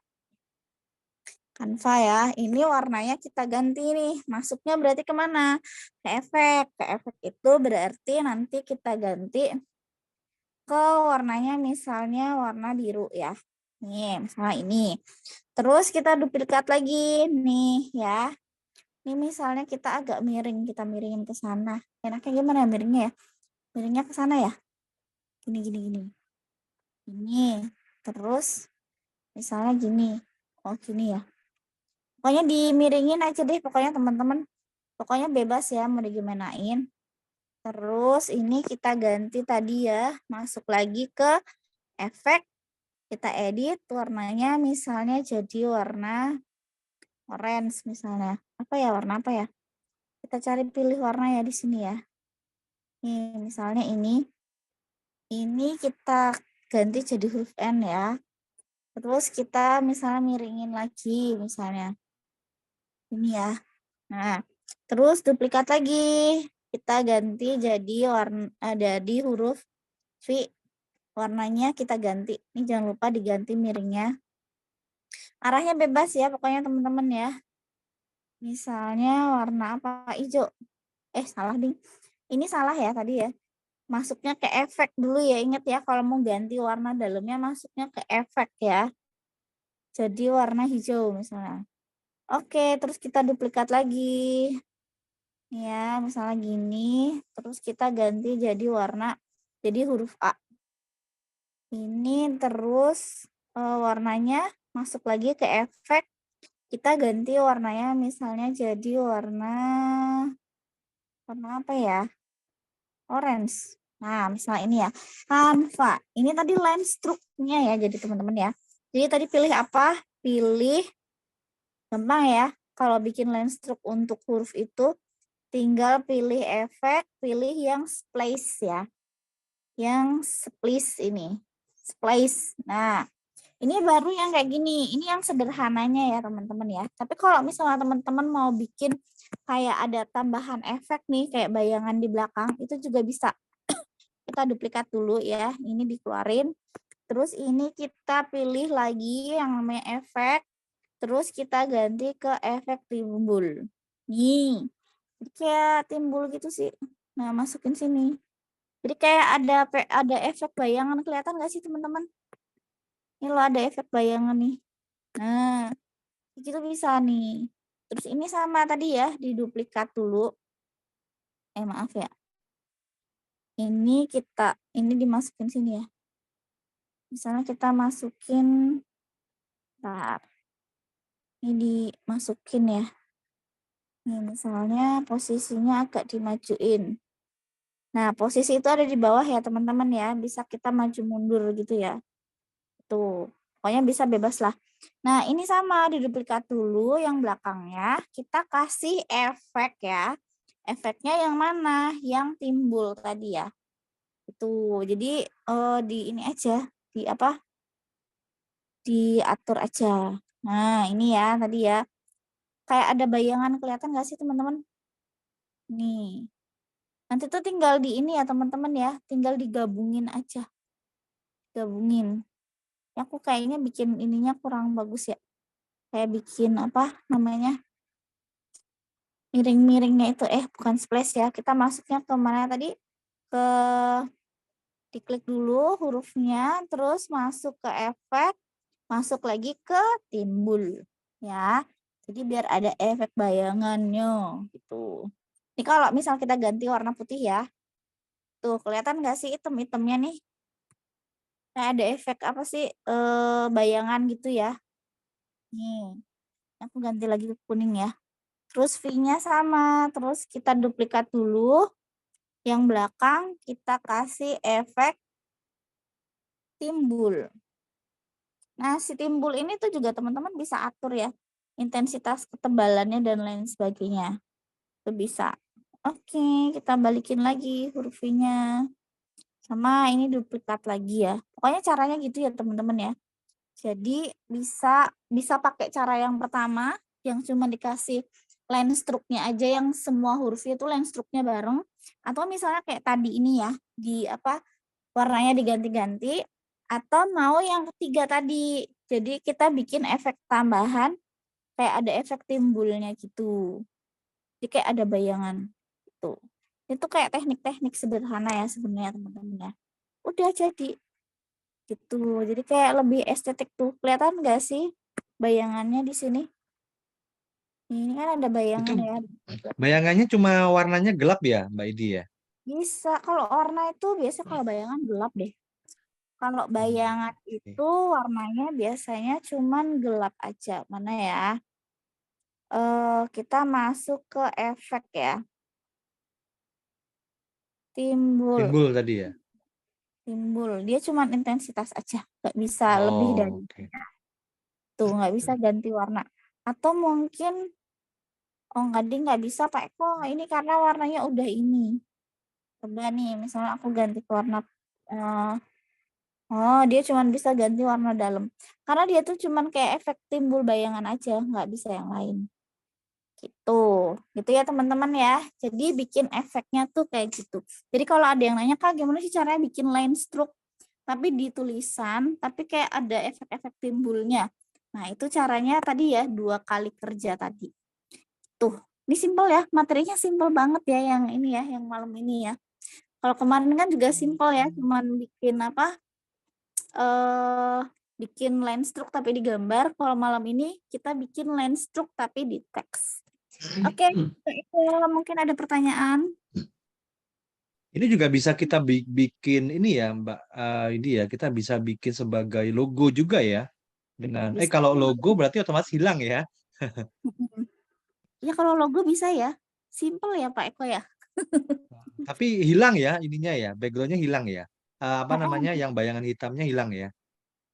Canva ya, ini warnanya kita ganti nih, masuknya berarti kemana? Ke efek. Ke efek itu berarti nanti kita ganti ke warnanya misalnya warna biru ya. Nih, misalnya ini. Terus kita duplikat lagi nih ya. Ini misalnya kita agak miring, kita miringin ke sana. Enaknya gimana ya miringnya ya? Miringnya ke sana ya? Gini, gini, gini. Ini. Terus misalnya gini. Oh, gini ya. Pokoknya dimiringin aja deh pokoknya teman-teman. Pokoknya bebas ya mau digimanain. Terus ini kita ganti tadi ya, masuk lagi ke efek, kita edit warnanya misalnya jadi warna orange misalnya. Apa ya, warna apa ya? Kita cari pilih warna ya di sini ya. Nih, misalnya ini. Ini kita ganti jadi huruf N ya. Terus kita misalnya miringin lagi misalnya. Ini ya. Nah, terus duplikat lagi. Kita ganti jadi warna di huruf V. Warnanya kita ganti. Ini jangan lupa diganti miringnya. Arahnya bebas ya pokoknya teman-teman ya. Misalnya warna apa? Hijau. Salah ding. Ini salah ya tadi ya. Masuknya ke efek dulu ya. Ingat ya kalau mau ganti warna dalamnya masuknya ke efek ya. Jadi warna hijau misalnya. Oke, terus kita duplikat lagi. Ya, misalnya gini, terus kita ganti jadi warna, jadi huruf A. Ini terus warnanya masuk lagi ke efek, kita ganti warnanya misalnya jadi warna apa ya? Orange. Nah, misalnya ini ya, Canva. Ini tadi line stroke-nya ya, jadi teman-teman ya. Jadi tadi pilih apa? Pilih, gampang ya, kalau bikin line stroke untuk huruf itu, tinggal pilih efek, pilih yang splice ya. Yang splice ini. Splice. Nah, ini baru yang kayak gini. Ini yang sederhananya ya teman-teman ya. Tapi kalau misalnya teman-teman mau bikin kayak ada tambahan efek nih, kayak bayangan di belakang, itu juga bisa. Kita duplikat dulu ya. Ini dikeluarin. Terus ini kita pilih lagi yang namanya efek. Terus kita ganti ke efek timbul. Nih. Kayak timbul gitu sih. Nah, masukin sini. Jadi kayak ada efek bayangan, kelihatan nggak sih teman-teman? Ini lo ada efek bayangan nih. Nah, gitu bisa nih. Terus ini sama tadi ya, diduplikat dulu. Maaf ya. Ini dimasukin sini ya. Misalnya kita masukin, bentar. Ini dimasukin ya. Nih, misalnya posisinya agak dimajuin. Nah, posisi itu ada di bawah ya teman-teman ya. Bisa kita maju mundur gitu ya. Tuh, pokoknya bisa bebas lah. Nah, ini sama diduplikat dulu yang belakangnya. Kita kasih efek ya. Efeknya yang mana? Yang timbul tadi ya. Itu. Jadi di ini aja, di apa? Diatur aja. Nah, ini ya tadi ya. Kayak ada bayangan kelihatan nggak sih teman-teman? Nih. Nanti tuh tinggal di ini ya teman-teman ya. Tinggal digabungin aja. Gabungin. Aku kayaknya bikin ininya kurang bagus ya. Kayak bikin apa namanya, miring-miringnya itu, bukan splash ya, kita masuknya ke mana tadi, ke diklik dulu hurufnya, terus masuk ke efek, masuk lagi ke timbul ya. Jadi biar ada efek bayangannya gitu. Ini kalau misal kita ganti warna putih ya, tuh kelihatan nggak sih item-itemnya nih? Kayak ada efek apa sih, bayangan gitu ya. Nih, aku ganti lagi ke kuning ya. Terus V-nya sama, terus kita duplikat dulu. Yang belakang kita kasih efek timbul. Nah, si timbul ini tuh juga teman-teman bisa atur ya. Intensitas ketebalannya dan lain sebagainya. Itu bisa. Oke, kita balikin lagi huruf V-nya. Sama ini duplikat lagi ya. Pokoknya caranya gitu ya teman-teman ya. Jadi bisa bisa pakai cara yang pertama yang cuma dikasih line stroke-nya aja yang semua hurufnya itu line stroke-nya bareng, atau misalnya kayak tadi ini ya, di apa, warnanya diganti-ganti, atau mau yang ketiga tadi. Jadi kita bikin efek tambahan kayak ada efek timbulnya gitu. Jadi kayak ada bayangan gitu. Itu kayak teknik-teknik sederhana ya sebenarnya teman-teman ya. Udah jadi gitu. Jadi kayak lebih estetik tuh. Kelihatan nggak sih bayangannya di sini? Ini kan ada Itu bayangan ya. bayangannya cuma warnanya gelap ya, Mbak Idi ya? Bisa kalau warna itu biasa kalau bayangan gelap deh. Kalau Hmm, bayangan oke. itu warnanya biasanya cuman gelap aja. Mana ya? Kita masuk ke efek ya. Timbul, Timbul tadi ya? timbul. Dia cuman intensitas aja, nggak bisa lebih dari Oh, oke. itu, nggak bisa ganti warna. Atau mungkin, oh nggak ding, nggak bisa Pak Eko, ini karena warnanya udah ini. Coba nih, misalnya aku ganti ke warna, eh, oh dia cuman bisa ganti warna dalam. Karena dia tuh cuman kayak efek timbul bayangan aja, nggak bisa yang lain. Gitu. Gitu ya teman-teman ya. Jadi bikin efeknya tuh kayak gitu. Jadi kalau ada yang nanya, Kak gimana sih caranya bikin line stroke tapi di tulisan, tapi kayak ada efek-efek timbulnya. Nah, itu caranya tadi ya, 2 kali kerja tadi. Tuh, ini simpel ya, materinya simpel banget ya yang ini ya, yang malam ini ya. Kalau kemarin kan juga simpel ya, cuman bikin apa? eh bikin line stroke tapi digambar. Kalau malam ini kita bikin line stroke tapi di teks. Oke, itu mungkin ada pertanyaan. Ini juga bisa kita bikin ini ya, Mbak. Ini ya, kita bisa bikin sebagai logo juga ya. Dengan Bisa. kalau logo berarti otomatis hilang ya. Mm-mm. Ya kalau logo bisa ya. Simple ya Pak Eko ya. Tapi hilang ya ininya ya, backgroundnya hilang ya. Apa namanya, Oh, yang bayangan hitamnya hilang ya.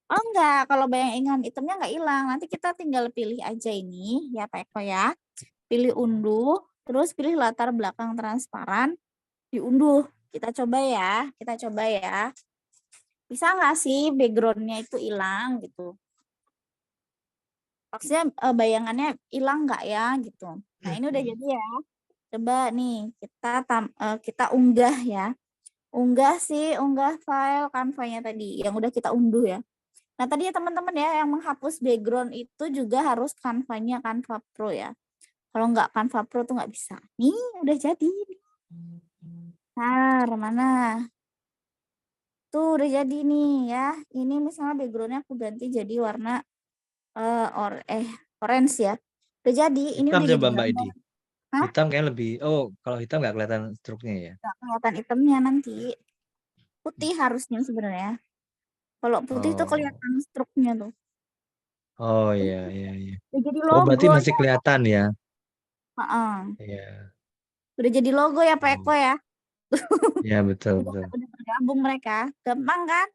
oh enggak, kalau bayangan hitamnya enggak hilang. Nanti kita tinggal pilih aja ini ya Pak Eko ya. Pilih unduh, terus pilih latar belakang transparan, diunduh. Kita coba ya, kita coba ya. Bisa nggak sih backgroundnya itu hilang gitu? Maksudnya bayangannya hilang nggak ya gitu. Nah ini udah jadi ya. Coba nih kita unggah ya. Unggah file Canva-nya tadi yang udah kita unduh ya. Nah tadi ya teman-teman ya yang menghapus background itu juga harus Canva-nya Canva Pro ya. Kalau nggak Canva Pro tuh nggak bisa. Nih udah jadi. Nah mana? Tuh udah jadi nih ya. Ini misalnya backgroundnya aku ganti jadi warna eh, or eh orange ya. Udah jadi. Ini Hitam udah jadi coba Mbak Edi. gambar. Hah? Hitam kayak lebih. Oh, kalau hitam nggak kelihatan struknya ya. Nggak kelihatan itemnya nanti. Putih harusnya sebenarnya. Kalau putih tuh Oh, kelihatan struknya tuh. oh Ini iya iya iya. udah jadi Oh berarti logo masih ya. kelihatan ya. Heeh. Iya. Udah jadi logo ya Pak Eko Oh, ya. iya betul Udah, betul. udah bergabung mereka. Gampang kan?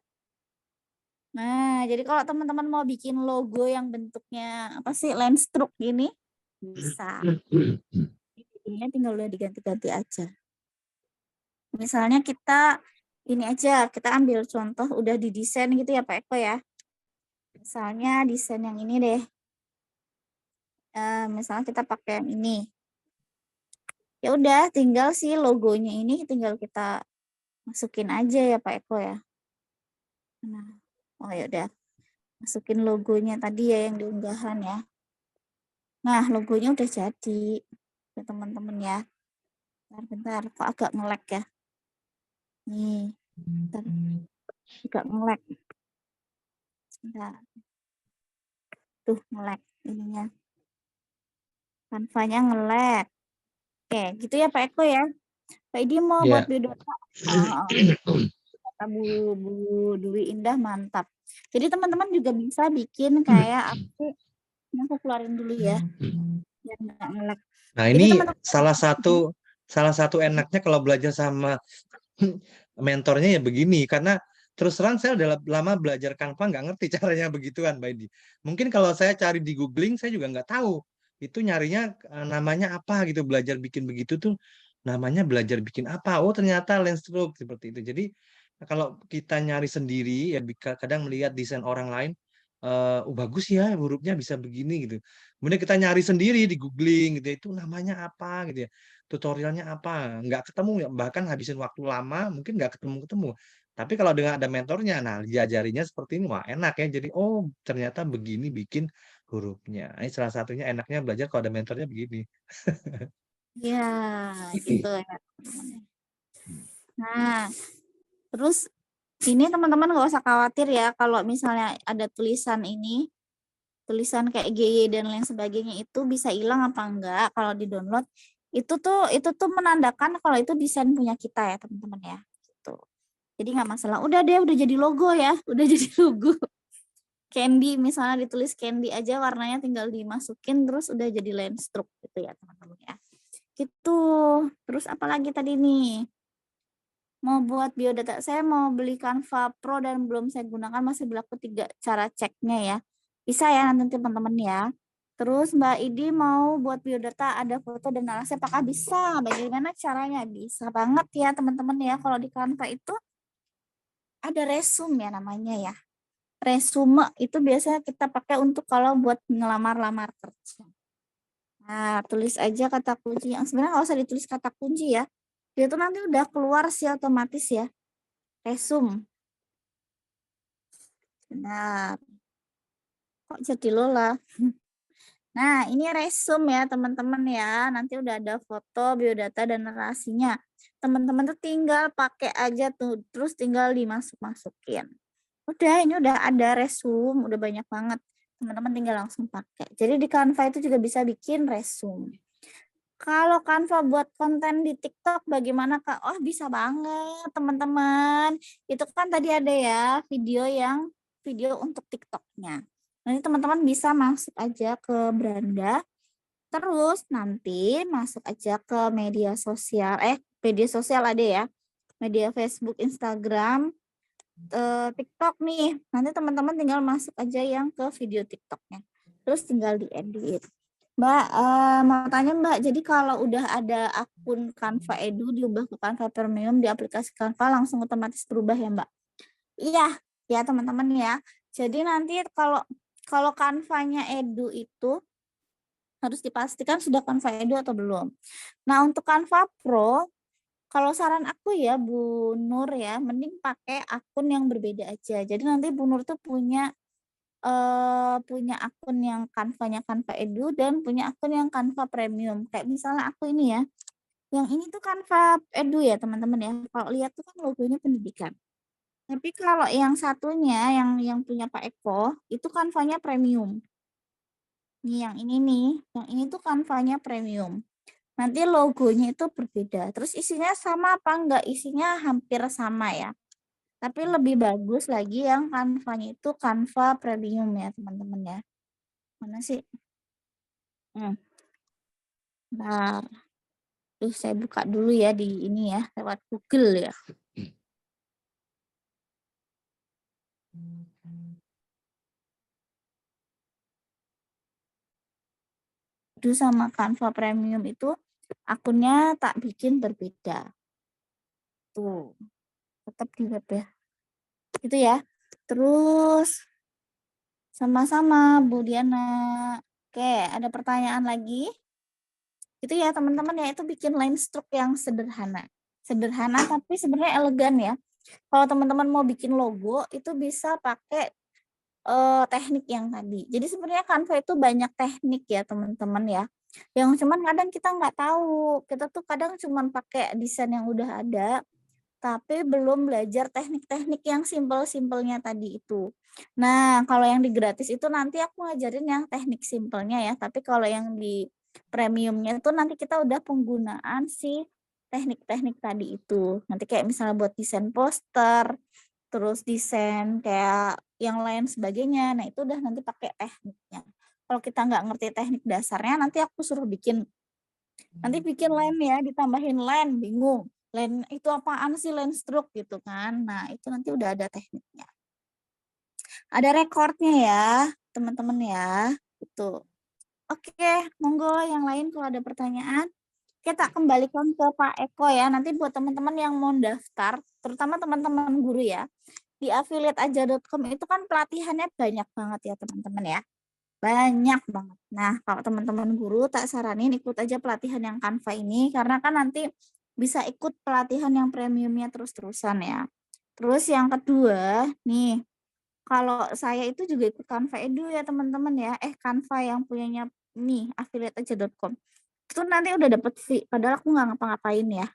Nah, jadi kalau teman-teman mau bikin logo yang bentuknya apa sih line stroke gini, bisa. Ini tinggal udah diganti-ganti aja. Misalnya kita ini aja, kita ambil contoh udah didesain gitu ya Pak Eko ya. Misalnya desain yang ini deh. Misalnya kita pakai yang ini. Ya udah, tinggal si logonya ini tinggal kita masukin aja ya Pak Eko ya. Nah, oh ya udah, masukin logonya tadi ya yang diunggahan ya. Nah, logonya udah jadi ya teman-teman ya. Bentar, kok agak nge-lag ya. Nih, bentar, agak nge-lag. Bentar, tuh nge-lag ininya. Canva-nya nge-lag. Oke, gitu ya Pak Eko ya. Pak Idi mau buat Ya. biodata. Kata Bu, Bu Dwi Indah mantap. Jadi teman-teman juga bisa bikin kayak apa sih? Ini aku keluarin dulu ya, biar nggak ngelek. Nah, Jadi ini teman-teman, salah satu enaknya kalau belajar sama mentornya ya begini, karena terus terang saya udah lama belajar Canva nggak ngerti caranya begituan, Mbak Edi. Mungkin kalau saya cari di googling saya juga nggak tahu itu nyarinya namanya apa gitu, belajar bikin begitu tuh namanya belajar bikin apa. Oh ternyata land stroke seperti itu. Jadi kalau kita nyari sendiri ya kadang melihat desain orang lain, oh bagus ya hurufnya bisa begini gitu. Kemudian kita nyari sendiri di googling gitu, itu namanya apa gitu ya, tutorialnya apa, nggak ketemu ya, bahkan habisin waktu lama mungkin nggak ketemu-ketemu. Tapi kalau dengan ada mentornya, nah diajarinya seperti ini, wah enak ya. Jadi oh ternyata begini bikin hurufnya. Ini salah satunya enaknya belajar kalau ada mentornya begini. ya gitu ya teman-teman. Nah, terus ini teman-teman nggak usah khawatir ya kalau misalnya ada tulisan ini, tulisan kayak GY dan lain sebagainya itu bisa hilang apa enggak kalau di download. Itu tuh menandakan kalau itu desain punya kita ya teman-teman ya. Gitu. Jadi nggak masalah. Udah deh, udah jadi logo ya, udah jadi logo. Candy misalnya ditulis Candy aja warnanya tinggal dimasukin terus udah jadi land stroke gitu ya teman-teman ya. Gitu. Terus apa lagi tadi nih? Mau buat biodata, saya mau beli Canva Pro dan belum saya gunakan, masih berlaku 3 cara ceknya ya. Bisa ya nanti teman-teman ya. Terus Mbak Idi mau buat biodata ada foto dan narasi, apakah bisa? Bagaimana caranya? Bisa banget ya teman-teman ya. Kalau di Canva itu ada resume ya namanya ya. Resume itu biasanya kita pakai untuk kalau buat ngelamar-lamar kerja. Nah, tulis aja kata kunci yang sebenarnya nggak usah ditulis kata kunci ya. Dia tuh nanti udah keluar sih otomatis ya. Resume. Benar. Kok jadi Lola? Nah, ini resume ya teman-teman ya. Nanti udah ada foto, biodata, dan narasinya. Teman-teman tuh tinggal pakai aja tuh, terus tinggal dimasuk-masukin. Udah, ini udah ada resume, udah banyak banget. Teman-teman tinggal langsung pakai. Jadi di Canva itu juga bisa bikin resume. Kalau Canva buat konten di TikTok bagaimana Kak? Oh bisa banget teman-teman. Itu kan tadi ada ya video untuk TikToknya. Nanti teman-teman bisa masuk aja ke Branda. Terus nanti masuk aja ke media sosial ada ya. Media Facebook, Instagram, TikTok nih. Nanti teman-teman tinggal masuk aja yang ke video TikToknya. Terus tinggal diedit. Mbak, mau tanya Mbak, jadi kalau udah ada akun Canva Edu diubah ke Canva Premium di aplikasi Canva langsung otomatis berubah ya Mbak? Iya, ya teman-teman ya. Jadi nanti kalau kalau Canva-nya Edu itu harus dipastikan sudah Canva Edu atau belum. Nah untuk Canva Pro, kalau saran aku ya Bu Nur ya, mending pakai akun yang berbeda aja. Jadi nanti Bu Nur tuh punya akun yang Canva-nya Canva Edu dan punya akun yang Canva Premium. Kayak misalnya aku ini ya, yang ini tuh Canva Edu ya teman-teman ya. Kalau lihat tuh kan logonya pendidikan. Tapi kalau yang satunya yang punya Pak Eko itu Canva-nya Premium. Nih yang ini nih, yang ini tuh Canva-nya Premium. Nanti logonya itu berbeda. Terus isinya sama apa enggak? Isinya hampir sama ya. Tapi lebih bagus lagi yang Canva-nya itu Canva Premium ya teman-teman ya. Mana sih? Hmm, bentar. Terus saya buka dulu ya di ini ya, lewat Google ya. Itu sama Canva Premium itu akunnya tak bikin berbeda. Tuh, tetap di web ya. Itu ya. Terus sama-sama Bu Diana. Oke, ada pertanyaan lagi? Itu ya teman-teman ya, itu bikin line stroke yang sederhana. Sederhana tapi sebenarnya elegan ya. Kalau teman-teman mau bikin logo itu bisa pakai teknik yang tadi. Jadi sebenarnya Canva itu banyak teknik ya teman-teman ya. Yang cuman kadang kita nggak tahu. Kita tuh kadang cuman pakai desain yang udah ada, tapi belum belajar teknik-teknik yang simpel-simpelnya tadi itu. Nah, kalau yang di gratis itu nanti aku ngajarin yang teknik simpelnya ya, tapi kalau yang di premiumnya itu nanti kita udah penggunaan si teknik-teknik tadi itu. Nanti kayak misalnya buat desain poster, terus desain kayak yang lain sebagainya. Nah, itu udah nanti pakai tekniknya. kalau kita nggak ngerti teknik dasarnya, nanti aku suruh bikin. Nanti bikin line ya, ditambahin line, bingung. Line itu apaan sih line stroke gitu kan. Nah, itu nanti udah ada tekniknya. Ada rekornya ya, teman-teman ya. Itu. Oke, monggo yang lain kalau ada pertanyaan. Kita kembalikan ke Pak Eko ya. Nanti buat teman-teman yang mau daftar, terutama teman-teman guru ya. Di affiliateaja.com itu kan pelatihannya banyak banget ya teman-teman ya. Banyak banget. Nah, kalau teman-teman guru tak saranin ikut aja pelatihan yang Canva ini karena kan nanti bisa ikut pelatihan yang premiumnya terus-terusan ya. Terus yang kedua, nih, kalau saya itu juga ikut Canva Edu ya teman-teman ya. Canva yang punyanya nih affiliateaja.com. Itu nanti udah dapat fee, padahal aku nggak ngapa-ngapain ya.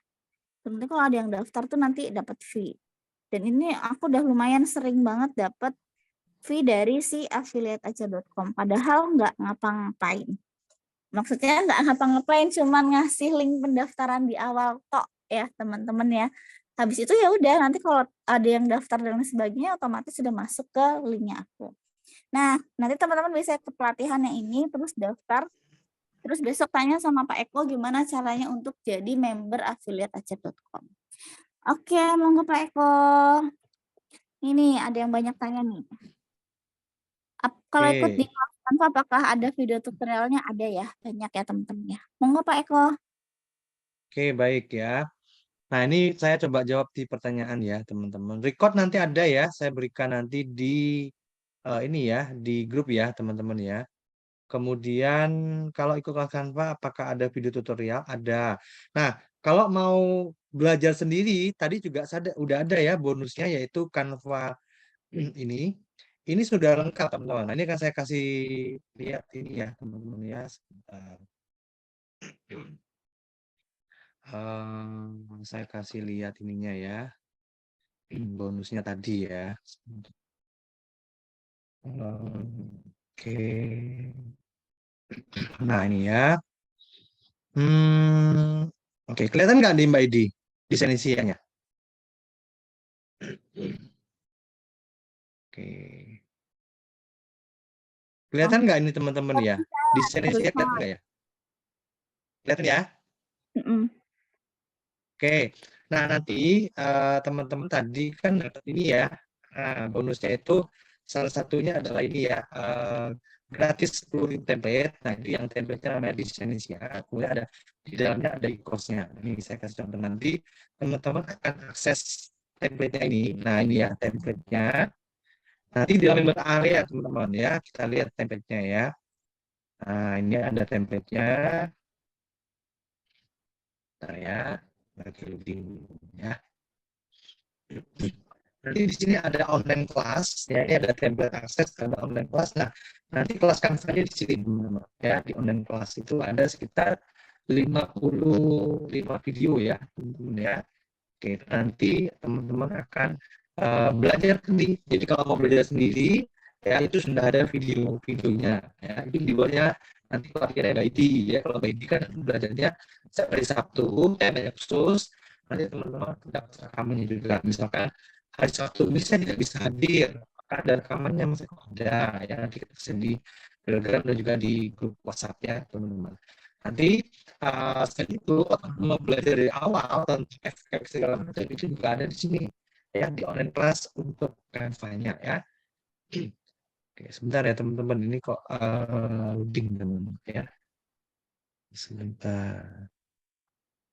Sebenarnya kalau ada yang daftar tuh nanti dapat fee. Dan ini aku udah lumayan sering banget dapat fee dari si affiliateaja.com, padahal nggak ngapa-ngapain. Maksudnya nggak ngapa-ngapain, cuman ngasih link pendaftaran di awal tok ya teman-teman ya. Habis itu ya udah nanti kalau ada yang daftar dan sebagainya otomatis sudah masuk ke linknya aku. Nah, nanti teman-teman bisa ke pelatihannya ini terus daftar. Terus besok tanya sama Pak Eko gimana caranya untuk jadi member affiliateaja.com. Oke, monggo Pak Eko. Ini ada yang banyak tanya nih. Kalau ikut di Oke, kelas Canva apakah ada video tutorialnya? Ada ya, banyak ya teman-teman ya. Monggo Pak Eko. oke, baik ya. Nah, ini saya coba jawab di pertanyaan ya, teman-teman. Record nanti ada ya, saya berikan nanti di ini ya, di grup ya, teman-teman ya. Kemudian kalau ikut kelas Canva, apakah ada video tutorial? Ada. Nah, kalau mau belajar sendiri, tadi juga udah ada ya bonusnya yaitu Canva ini. Ini sudah lengkap, teman-teman. Nah, ini akan saya kasih lihat ini ya, teman-teman ya. Sebentar. Saya kasih lihat ininya ya, bonusnya tadi ya. Oke. Nah, ini ya. Oke, kelihatan nggak di Mbak Idi desain isiannya? Oke. Kelihatan nggak ini teman-teman ya? Desain isinya kelihatan nggak ya? Kelihatan ya? Mm-mm. Oke. Nah, nanti teman-teman tadi kan dapat ini ya. Bonusnya itu salah satunya adalah ini ya. Gratis 10.000 template. Nah, itu yang template-nya namanya desain isian. Kemudian ada di dalamnya ada e-course-nya. Ini saya kasih contoh nanti teman-teman akan akses template-nya ini. Nah, ini ya template-nya. Nanti di dalam member area teman-teman ya, kita lihat template-nya ya. Nah, ini ada template-nya. Bentar ya, bagi loading ya. Nanti di sini ada online class, ya, ini ada template akses, ada online class. Nah, nanti kelas Canva-nya di sini teman-teman. Ya, di online class itu ada sekitar 55 video ya, teman-teman ya. Oke, nanti teman-teman akan belajar sendiri. Jadi kalau mau belajar sendiri, ya itu sudah ada video-videonya. Ya, itu videonya nanti kalau ada ID ya. Kalau ID kan belajarnya setiap hari Sabtu, ya banyak khusus. Nanti teman-teman dapat rekamannya juga. Misalkan hari Sabtu ini saya tidak bisa hadir, maka ada rekamannya masih ada. Ya nanti kita bisa di Telegram dan juga di grup WhatsApp ya teman-teman. Nanti selain itu mau belajar dari awal tentang efek segala macam itu juga ada di sini ya di online class untuk Canva-nya ya. Oke, sebentar ya teman-teman ini kok loading teman-teman ya. Sebentar.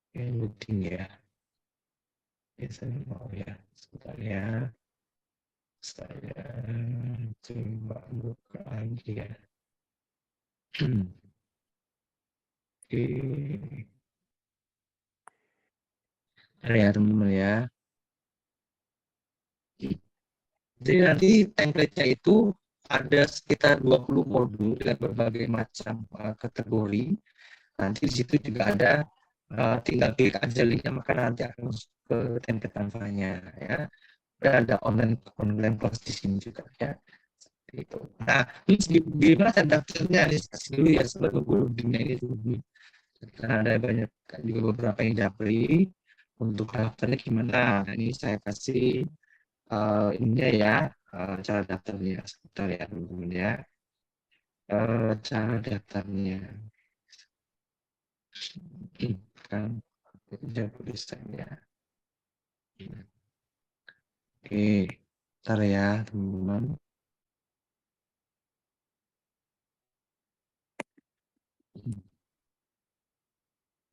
Oke, loading ya. Ya, saya mau ya. Sebentar ya. Saya coba buka lagi ya. Oke. Ada ya teman-teman ya. Jadi nanti template-nya itu ada sekitar 20 modul dengan berbagai macam kategori. Nanti di situ juga ada tinggal klik aja linknya maka nanti akan masuk ke template Canva-nya ya. Dan ada online class di sini juga ya. Itu. Nah, ini gimana cara daftarnya? Ini kasih dulu ya sebagai guru dunia ini dulu. Karena ada banyak juga beberapa yang japri untuk daftarnya gimana. Nah, ini saya kasih ininya ya cara daftarnya sebentar ya teman-teman ya. cara daftarnya kan jago desainnya. Oke, ntar ya teman-teman.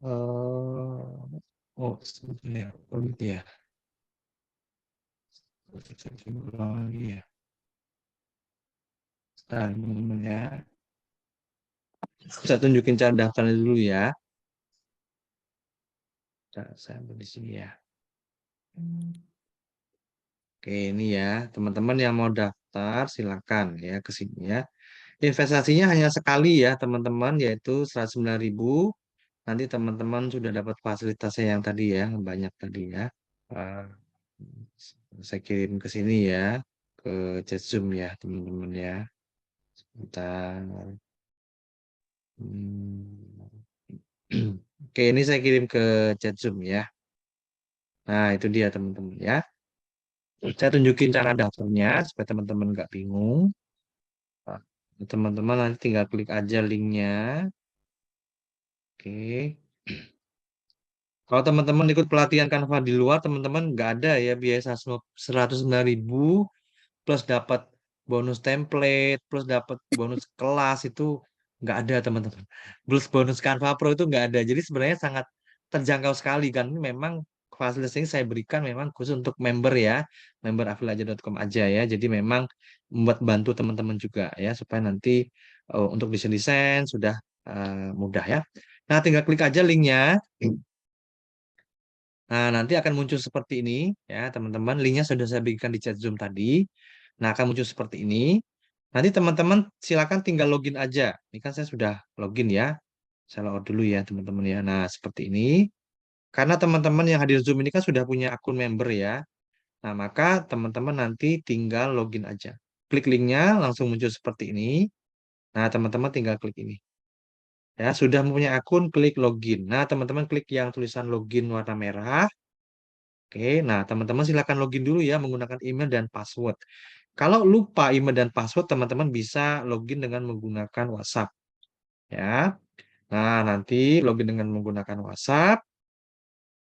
Oh sebenarnya oh gitu ya. Lagi ya. Ntar teman-teman ya. Saya tunjukin cara daftarnya dulu ya. Saya ambil di sini ya. Oke, ini ya, teman-teman yang mau daftar silakan ya ke sini ya. Investasinya hanya sekali ya, teman-teman, yaitu 109.000. Nanti teman-teman sudah dapat fasilitasnya yang tadi ya, banyak tadi ya. Eh, saya kirim ke sini ya, ke chat Zoom ya, teman-teman ya. Sebentar. Hmm. Oke, ini saya kirim ke chat Zoom ya. Nah, itu dia teman-teman ya. Saya tunjukin cara daftarnya supaya teman-teman nggak bingung. Nah, teman-teman nanti tinggal klik aja linknya. Oke. Kalau teman-teman ikut pelatihan Canva di luar, teman-teman nggak ada ya biaya 109.000 plus dapat bonus template, plus dapat bonus kelas itu nggak ada teman-teman. Plus bonus Canva Pro itu nggak ada. Jadi sebenarnya sangat terjangkau sekali kan. Ini memang fasilitas ini saya berikan memang khusus untuk member ya, member afiliaja.com aja ya. Jadi memang membuat bantu teman-teman juga ya supaya nanti untuk desain-desain sudah mudah ya. Nah, tinggal klik aja linknya. Nah, nanti akan muncul seperti ini ya, teman-teman. Linknya sudah saya berikan di chat Zoom tadi. Nah, akan muncul seperti ini. Nanti teman-teman silakan tinggal login aja. Ini kan saya sudah login ya. Saya login dulu ya, teman-teman ya. Nah, seperti ini. Karena teman-teman yang hadir Zoom ini kan sudah punya akun member ya. Nah, maka teman-teman nanti tinggal login aja. Klik linknya, langsung muncul seperti ini. Nah, teman-teman tinggal klik ini. Ya, sudah mempunyai akun, klik login. Nah, teman-teman klik yang tulisan login warna merah. Oke, nah teman-teman silakan login dulu ya menggunakan email dan password. Kalau lupa email dan password, teman-teman bisa login dengan menggunakan WhatsApp. Ya, nah nanti login dengan menggunakan WhatsApp,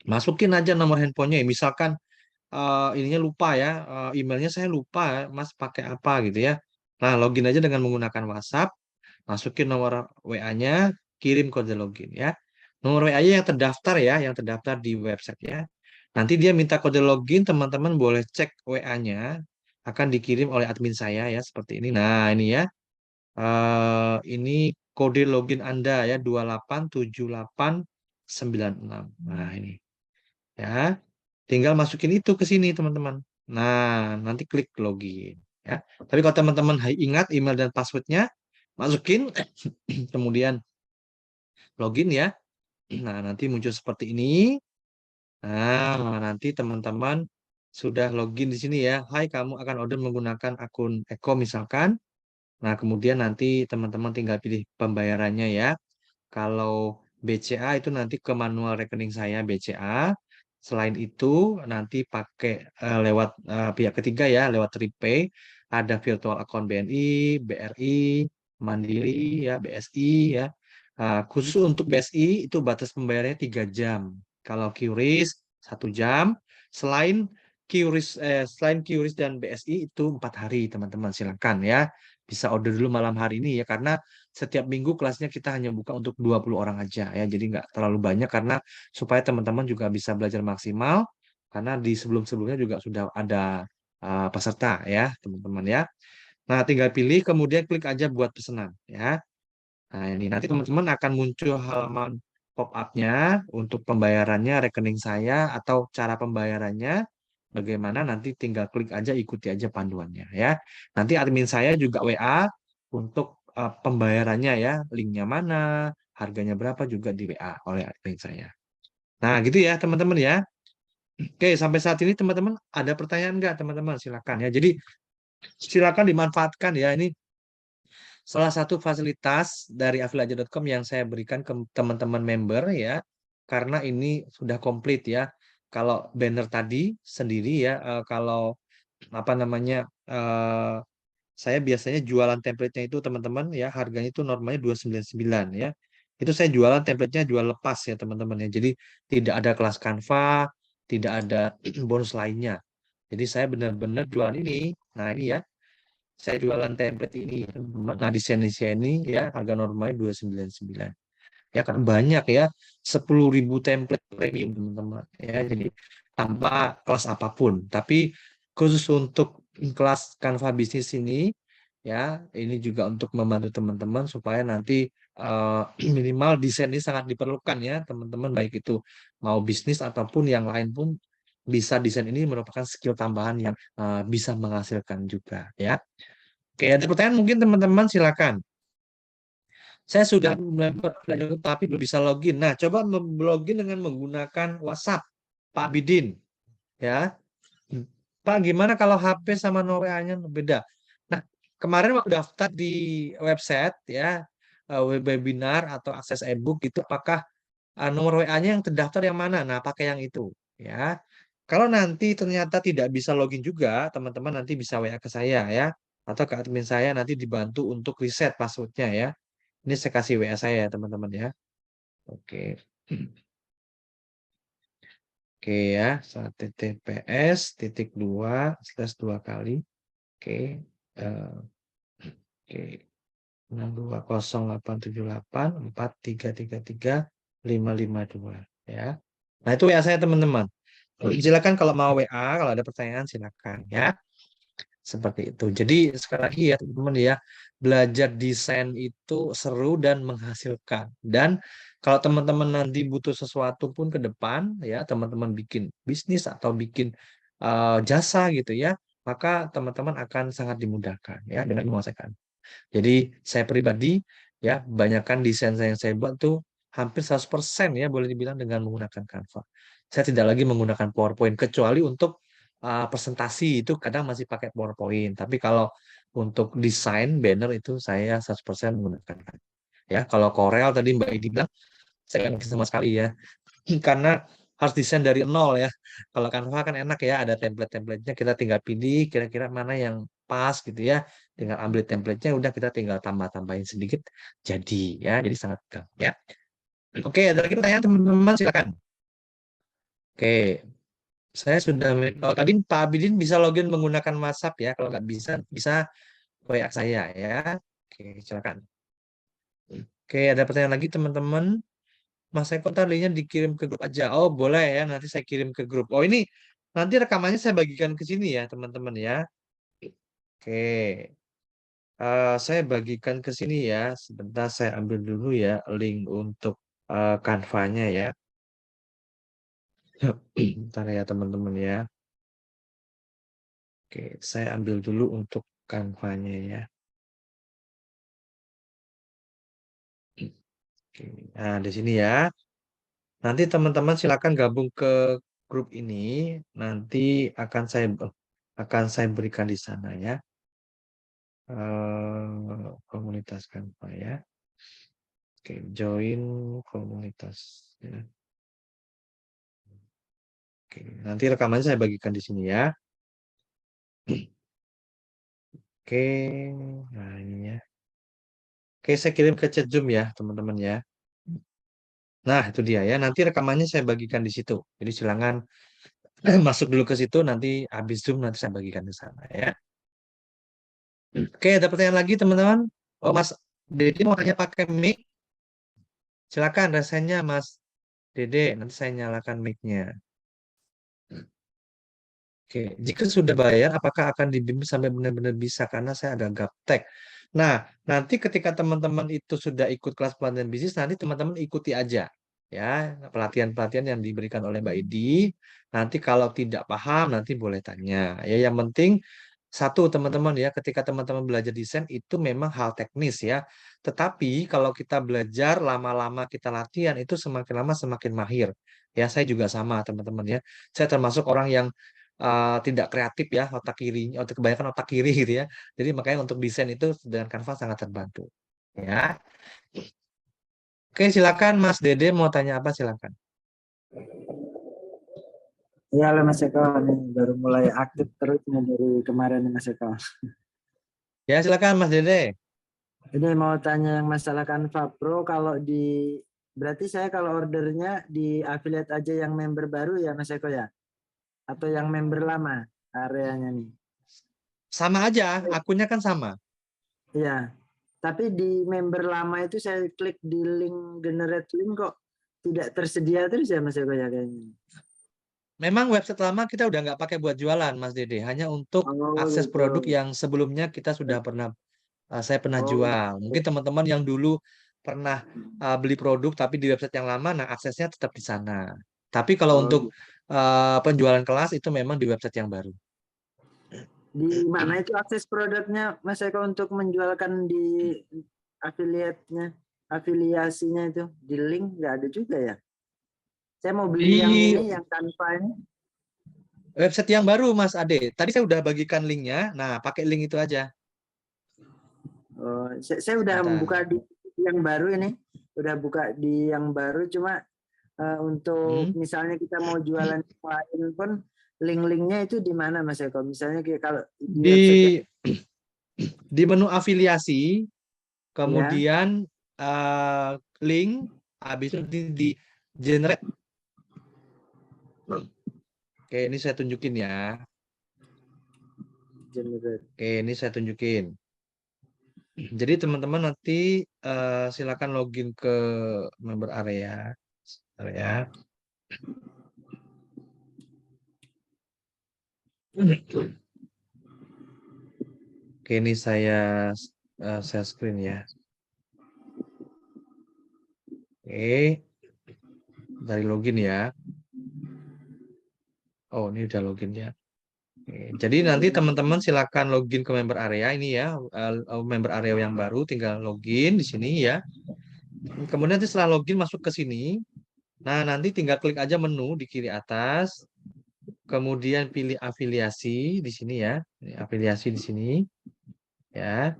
masukin aja nomor handphonenya. Misalkan ininya lupa ya, emailnya saya lupa, Mas pakai apa gitu ya. Nah, login aja dengan menggunakan WhatsApp, masukin nomor WA-nya, kirim kode login ya. Nomor WA-nya yang terdaftar ya, yang terdaftar di website ya. Nanti dia minta kode login, teman-teman boleh cek WA-nya, akan dikirim oleh admin saya ya, seperti ini. Nah, ini ya, ini kode login Anda ya, 287896. Nah, ini ya, tinggal masukin itu ke sini, teman-teman. Nah, nanti klik login ya. Tapi kalau teman-teman ingat email dan passwordnya, masukin, kemudian login ya. Nah, nanti muncul seperti ini. Nah, nanti teman-teman sudah login di sini ya. Hai, kamu akan order menggunakan akun Eko misalkan. Nah, kemudian nanti teman-teman tinggal pilih pembayarannya ya. Kalau BCA itu nanti ke manual rekening saya BCA. Selain itu nanti pakai lewat pihak ketiga ya, lewat Tripay. Ada virtual account BNI, BRI, Mandiri ya, BSI ya. Khusus untuk BSI itu batas pembayarannya 3 jam. Kalau QRIS 1 jam. Selain selain QRIS dan BSI itu 4 hari teman-teman silakan ya. Bisa order dulu malam hari ini ya karena setiap minggu kelasnya kita hanya buka untuk 20 orang aja ya. Jadi nggak terlalu banyak karena supaya teman-teman juga bisa belajar maksimal karena di sebelum-sebelumnya juga sudah ada peserta ya, teman-teman ya. Nah, tinggal pilih kemudian klik aja buat pesanan ya. Nah, ini nanti teman-teman akan muncul halaman pop-up-nya untuk pembayarannya rekening saya atau cara pembayarannya bagaimana nanti tinggal klik aja ikuti aja panduannya ya. Nanti admin saya juga WA untuk pembayarannya ya, linknya mana, harganya berapa juga di WA oleh admin saya. Nah, gitu ya teman-teman ya. Oke, sampai saat ini teman-teman ada pertanyaan nggak teman-teman? Silakan ya. Jadi silakan dimanfaatkan ya. Ini salah satu fasilitas dari afiliaja.com yang saya berikan ke teman-teman member ya, karena ini sudah komplit ya. Kalau banner tadi sendiri ya, kalau apa namanya Saya biasanya jualan template-nya itu teman-teman ya, harganya itu normalnya 299 ya. Itu saya jualan template-nya jual lepas ya teman-teman ya. Jadi tidak ada kelas Canva, tidak ada bonus lainnya. Jadi saya benar-benar jualan ini. Nah, ini ya. Saya jualan template ini, teman-teman. Nah, desain-desain ini ya harga normalnya 299. Ya kan banyak ya, 10.000 template premium teman-teman ya. Jadi tanpa kelas apapun, tapi khusus untuk kelas Canva bisnis ini ya, ini juga untuk membantu teman-teman supaya nanti minimal desain ini sangat diperlukan ya teman-teman, baik itu mau bisnis ataupun yang lain pun bisa. Desain ini merupakan skill tambahan yang bisa menghasilkan juga ya. Oke, ada pertanyaan mungkin teman-teman, silakan. Saya sudah tapi belum bisa login. Nah, coba login dengan menggunakan WhatsApp, Pak Bidin. Ya, Pak, gimana kalau HP sama nomor WA-nya beda? Nah, kemarin waktu daftar di website ya, webinar atau akses e-book itu, apakah nomor WA-nya yang terdaftar yang mana? Nah, pakai yang itu. Ya, kalau nanti ternyata tidak bisa login juga, teman-teman nanti bisa WA ke saya ya, atau ke admin saya, nanti dibantu untuk reset passwordnya ya. Ini saya kasih WA saya ya teman-teman ya. Oke. Oke ya, https://2 oke, eh, oke, 6208784333552 ya. Nah, itu WA saya teman-teman. Silakan kalau mau WA, kalau ada pertanyaan silakan ya. Seperti itu. Jadi sekali lagi ya teman-teman ya, belajar desain itu seru dan menghasilkan. Dan kalau teman-teman nanti butuh sesuatu pun ke depan ya, teman-teman bikin bisnis atau bikin jasa gitu ya, maka teman-teman akan sangat dimudahkan ya dengan menguasakan. Jadi saya pribadi ya, banyakkan desain yang saya buat tuh hampir 100% ya boleh dibilang dengan menggunakan Canva. Saya tidak lagi menggunakan PowerPoint kecuali untuk presentasi, itu kadang masih pakai PowerPoint. Tapi kalau untuk desain banner itu saya 100% menggunakan Canva. Ya, kalau Corel tadi Mbak Idi bilang saya nggak ngerti sama sekali ya. Karena harus desain dari nol ya. Kalau Canva kan enak ya, ada template-templatenya, kita tinggal pilih kira-kira mana yang pas gitu ya. Tinggal ambil templatenya, udah kita tinggal tambah-tambahin sedikit, jadi ya. Jadi sangat gampang ya. Oke, ada lagi pertanyaan teman-teman, silakan. Oke, saya sudah. Oh, tadi Pak Abidin bisa login menggunakan WhatsApp ya. Kalau nggak bisa, bisa WA saya ya. Oke, silakan. Oke, ada pertanyaan lagi teman-teman. Mas Eko tadinya dikirim ke grup aja. Oh, boleh ya. Nanti saya kirim ke grup. Oh, ini nanti rekamannya saya bagikan ke sini ya, teman-teman ya. Oke. Saya bagikan ke sini ya. Sebentar saya ambil dulu ya link untuk Canva-nya ya. Bentar ya, teman-teman ya. Oke, saya ambil dulu untuk Canva-nya ya. Oke. Nah, di sini ya. Nanti teman-teman silakan gabung ke grup ini. Nanti akan saya berikan di sana ya. Komunitas Canva ya. Oke, join komunitas ya. Oke, nanti rekamannya saya bagikan di sini ya. Oke, nah ini ya. Oke, saya kirim ke chat Zoom ya, teman-teman ya. Nah, itu dia ya. Nanti rekamannya saya bagikan di situ. Jadi silakan masuk dulu ke situ, nanti habis Zoom nanti saya bagikan di sana ya. Oke, ada pertanyaan lagi teman-teman? Oh, Mas Dede mau tanya pakai mic? Silakan rasanya Mas Dede, nanti saya nyalakan mic-nya. Oke, jika sudah bayar, apakah akan dibimbing sampai benar-benar bisa? Karena saya agak gaptek. Nah, nanti ketika teman-teman itu sudah ikut kelas pelatihan bisnis, nanti teman-teman ikuti aja ya pelatihan-pelatihan yang diberikan oleh Mbak Idi. Nanti kalau tidak paham, nanti boleh tanya. Ya, yang penting satu teman-teman ya, ketika teman-teman belajar desain itu memang hal teknis ya. Tetapi kalau kita belajar lama-lama kita latihan itu semakin lama semakin mahir. Ya, saya juga sama teman-teman ya. Saya termasuk orang yang tidak kreatif ya, otak kiri, otak kebanyakan otak kiri gitu ya. Jadi makanya untuk desain itu dengan Canva sangat terbantu. Ya. Oke, silakan Mas Dede mau tanya apa silakan. Ya, halo Mas Eko, nih baru mulai aktif terus nih dari kemarin nih Mas Eko. Ya, silakan Mas Dede. Ini mau tanya yang masalah Canva Pro, kalau berarti saya kalau ordernya di affiliate aja yang member baru ya Mas Eko ya? Atau yang member lama areanya nih? Sama aja, akunnya kan sama. Iya, tapi di member lama itu saya klik di link generate link kok tidak tersedia terus ya Mas Eko ya kayaknya. Memang website lama kita udah nggak pakai buat jualan, Mas Dede. Hanya untuk Oh akses gitu. produk yang sebelumnya kita sudah pernah, saya pernah Oh jual. Mungkin teman-teman yang dulu pernah beli produk tapi di website yang lama, nah aksesnya tetap di sana. Tapi kalau oh untuk gitu. penjualan kelas itu memang di website yang baru. Di mana itu akses produknya Mas Eko untuk menjualkan di affiliate-nya, afiliasinya itu di link nggak ada juga ya? Saya mau beli yang Di ini, yang Canva ini. website yang baru, Mas Ade. Tadi saya udah bagikan linknya. Nah, pakai link itu aja. Oh, saya udah Bentar. buka di yang baru ini, udah buka di yang baru. Cuma untuk Hmm. misalnya kita mau jualan lain pun link-linknya itu di mana Mas Eko? Misalnya kalau di website Di di menu afiliasi, ya, kemudian link, habis itu di generate. Oke, ini saya tunjukin ya. generate. Oke, ini saya tunjukin. Jadi teman-teman nanti silakan login ke member area. Oke, ini saya share screen ya. Oke, dari login ya. Oh, ini udah login ya. Oke, jadi nanti teman-teman silakan login ke member area ini ya, member area yang baru, tinggal login di sini ya. Kemudian nanti setelah login masuk ke sini, nah nanti tinggal klik aja menu di kiri atas, kemudian pilih afiliasi di sini ya, ini afiliasi di sini ya.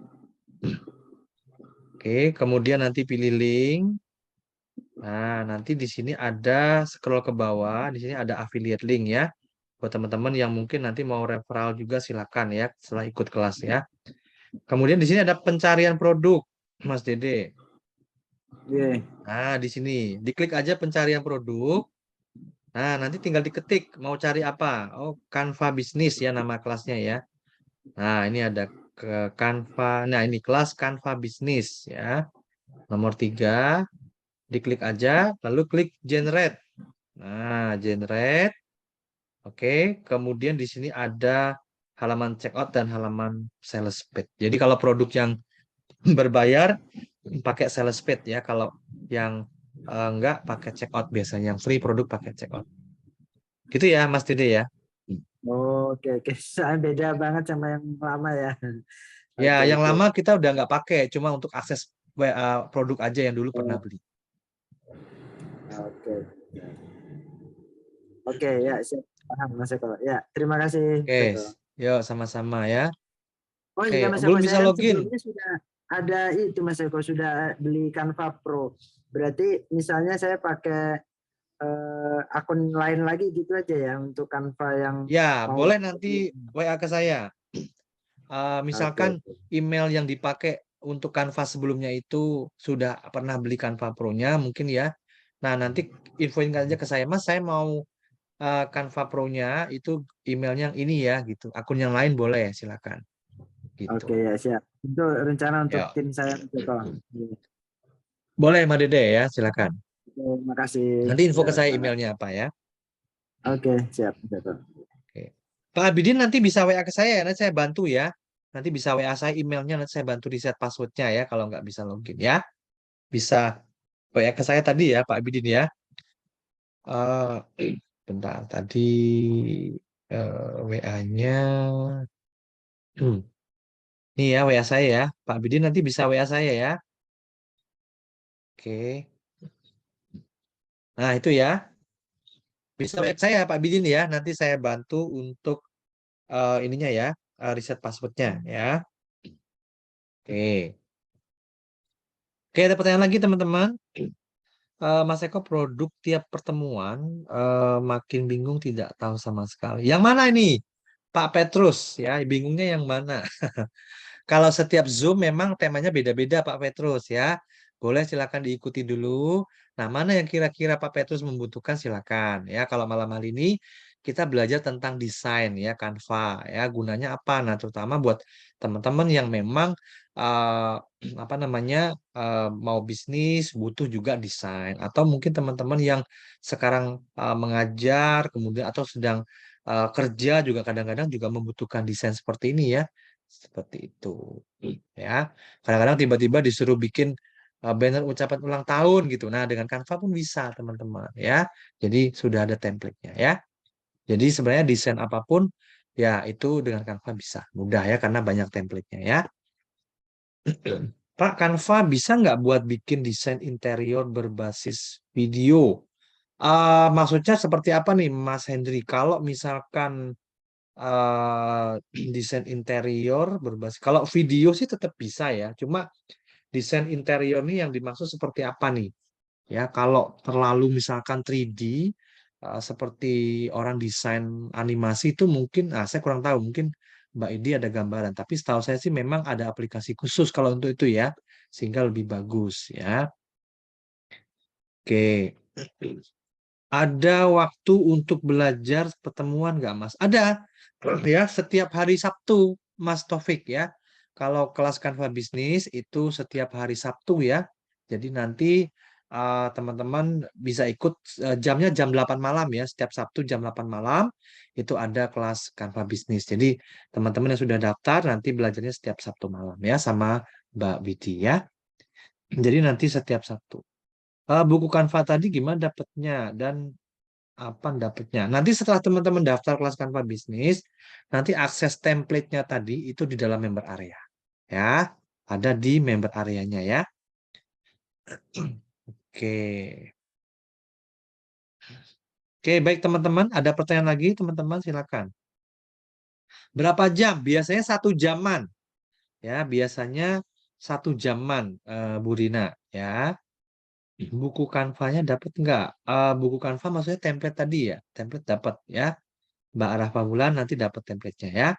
Oke, kemudian nanti pilih link. Nah, nanti di sini ada scroll ke bawah, di sini ada affiliate link ya. Buat teman-teman yang mungkin nanti mau referral juga silakan ya setelah ikut kelas ya. Kemudian di sini ada pencarian produk, Mas Dede. Yeah. Nah, di sini diklik aja pencarian produk. Nah, nanti tinggal diketik mau cari apa. Oh, Canva bisnis ya nama kelasnya ya. Nah, ini ada ke Canva. Nah, ini kelas Canva bisnis ya. Nomor 3, diklik aja, lalu klik generate. Nah, generate. Oke, kemudian di sini ada halaman checkout dan halaman sales page. Jadi kalau produk yang berbayar pakai sales page ya, kalau yang enggak pakai checkout biasanya, yang free produk pakai checkout. Gitu ya, Mas Dede ya. Oke, oke. Beda banget sama yang lama ya. Ya, Oke, yang oke. lama kita udah nggak pakai, cuma untuk akses produk aja yang dulu pernah beli. Oke. Oke, ya, siap. Paham Mas Eko. Ya, terima kasih Mas Oke, Eko. yuk sama-sama ya. Oh Oke, iya Mas Eko, belum bisa saya kan login. sebelumnya sudah ada itu Mas Eko, sudah beli Canva Pro. Berarti misalnya saya pakai akun lain lagi gitu aja ya untuk Canva yang Ya, mau. boleh nanti WA ke saya. Misalkan Oke. email yang dipakai untuk Canva sebelumnya itu sudah pernah beli Canva Pro-nya mungkin ya. Nah, nanti infoin aja ke saya, Mas, saya mau Canva Pro-nya itu emailnya yang ini ya gitu. Akun yang lain boleh, silakan. Oke Gitu. ya, siap. Itu rencana untuk Ya. tim saya Mas Eko. Iya. Boleh, Mbak Dede ya, silakan. Terima kasih. Nanti info Ya, ke saya selamat. emailnya apa ya. Oke, siap Mas Eko. Oke. Pak Abidin nanti bisa WA ke saya ya, nanti saya bantu ya. Nanti bisa WA saya emailnya, nanti saya bantu di set passwordnya ya kalau nggak bisa login ya. Bisa WA ke saya tadi ya Pak Abidin ya. Bentar, tadi WA-nya. Nih ya WA saya ya. Pak Abidin nanti bisa WA saya ya. Oke. Nah itu ya. Bisa WA saya Pak Abidin ya. Nanti saya bantu untuk ininya ya. Reset passwordnya ya. Oke. Oke, ada pertanyaan lagi teman-teman. Mas Eko produk tiap pertemuan makin bingung tidak tahu sama sekali. Yang mana ini? Pak Petrus ya, bingungnya yang mana? Kalau setiap Zoom memang temanya beda-beda Pak Petrus ya. Boleh silakan diikuti dulu. Nah, mana yang kira-kira Pak Petrus membutuhkan silakan ya. Kalau malam hari ini kita belajar tentang desain ya, Canva ya. Gunanya apa? Nah, terutama buat teman-teman yang memang eh, apa namanya mau bisnis butuh juga desain, atau mungkin teman-teman yang sekarang mengajar kemudian atau sedang kerja juga kadang-kadang juga membutuhkan desain seperti ini ya. Seperti itu ya. Kadang-kadang tiba-tiba disuruh bikin banner ucapan ulang tahun gitu. Nah, dengan Canva pun bisa, teman-teman ya. Jadi sudah ada template-nya ya. Jadi sebenarnya desain apapun ya itu dengan Canva bisa. Mudah ya karena banyak template-nya ya. Pak, Canva bisa nggak buat bikin desain interior berbasis video? Maksudnya seperti apa nih, Mas Hendri? Kalau misalkan desain interior berbasis, kalau video sih tetap bisa ya. Cuma desain interior ini yang dimaksud seperti apa nih? Ya, kalau terlalu misalkan 3D seperti orang desain animasi itu mungkin, saya kurang tahu, mungkin Mbak Idi ada gambaran. Tapi setahu saya sih memang ada aplikasi khusus kalau untuk itu ya, sehingga lebih bagus ya. Oke. Ada waktu untuk belajar pertemuan nggak, Mas? Ada ya, setiap hari Sabtu, Mas Taufik ya. Kalau kelas Canva bisnis itu setiap hari Sabtu ya. Jadi nanti teman-teman bisa ikut jamnya jam 8 malam ya. Setiap Sabtu jam 8 malam itu ada kelas Canva bisnis. Jadi teman-teman yang sudah daftar nanti belajarnya setiap Sabtu malam ya sama Mbak Widi ya. Jadi nanti setiap Sabtu. Buku Canva tadi gimana dapatnya dan apa dapatnya? Nanti setelah teman-teman daftar kelas Canva bisnis, nanti akses template-nya tadi itu di dalam member area. Ya, ada di member areanya ya. Oke. Oke, baik teman-teman. Ada pertanyaan lagi teman-teman? Silakan. Berapa jam? Biasanya 1 jaman. Ya, biasanya 1 jaman, Bu Rina. Ya. Buku Canva-nya dapat nggak? Buku Canva maksudnya template tadi ya. Template dapat ya. Mbak Rafa Bulan nanti dapat template-nya ya.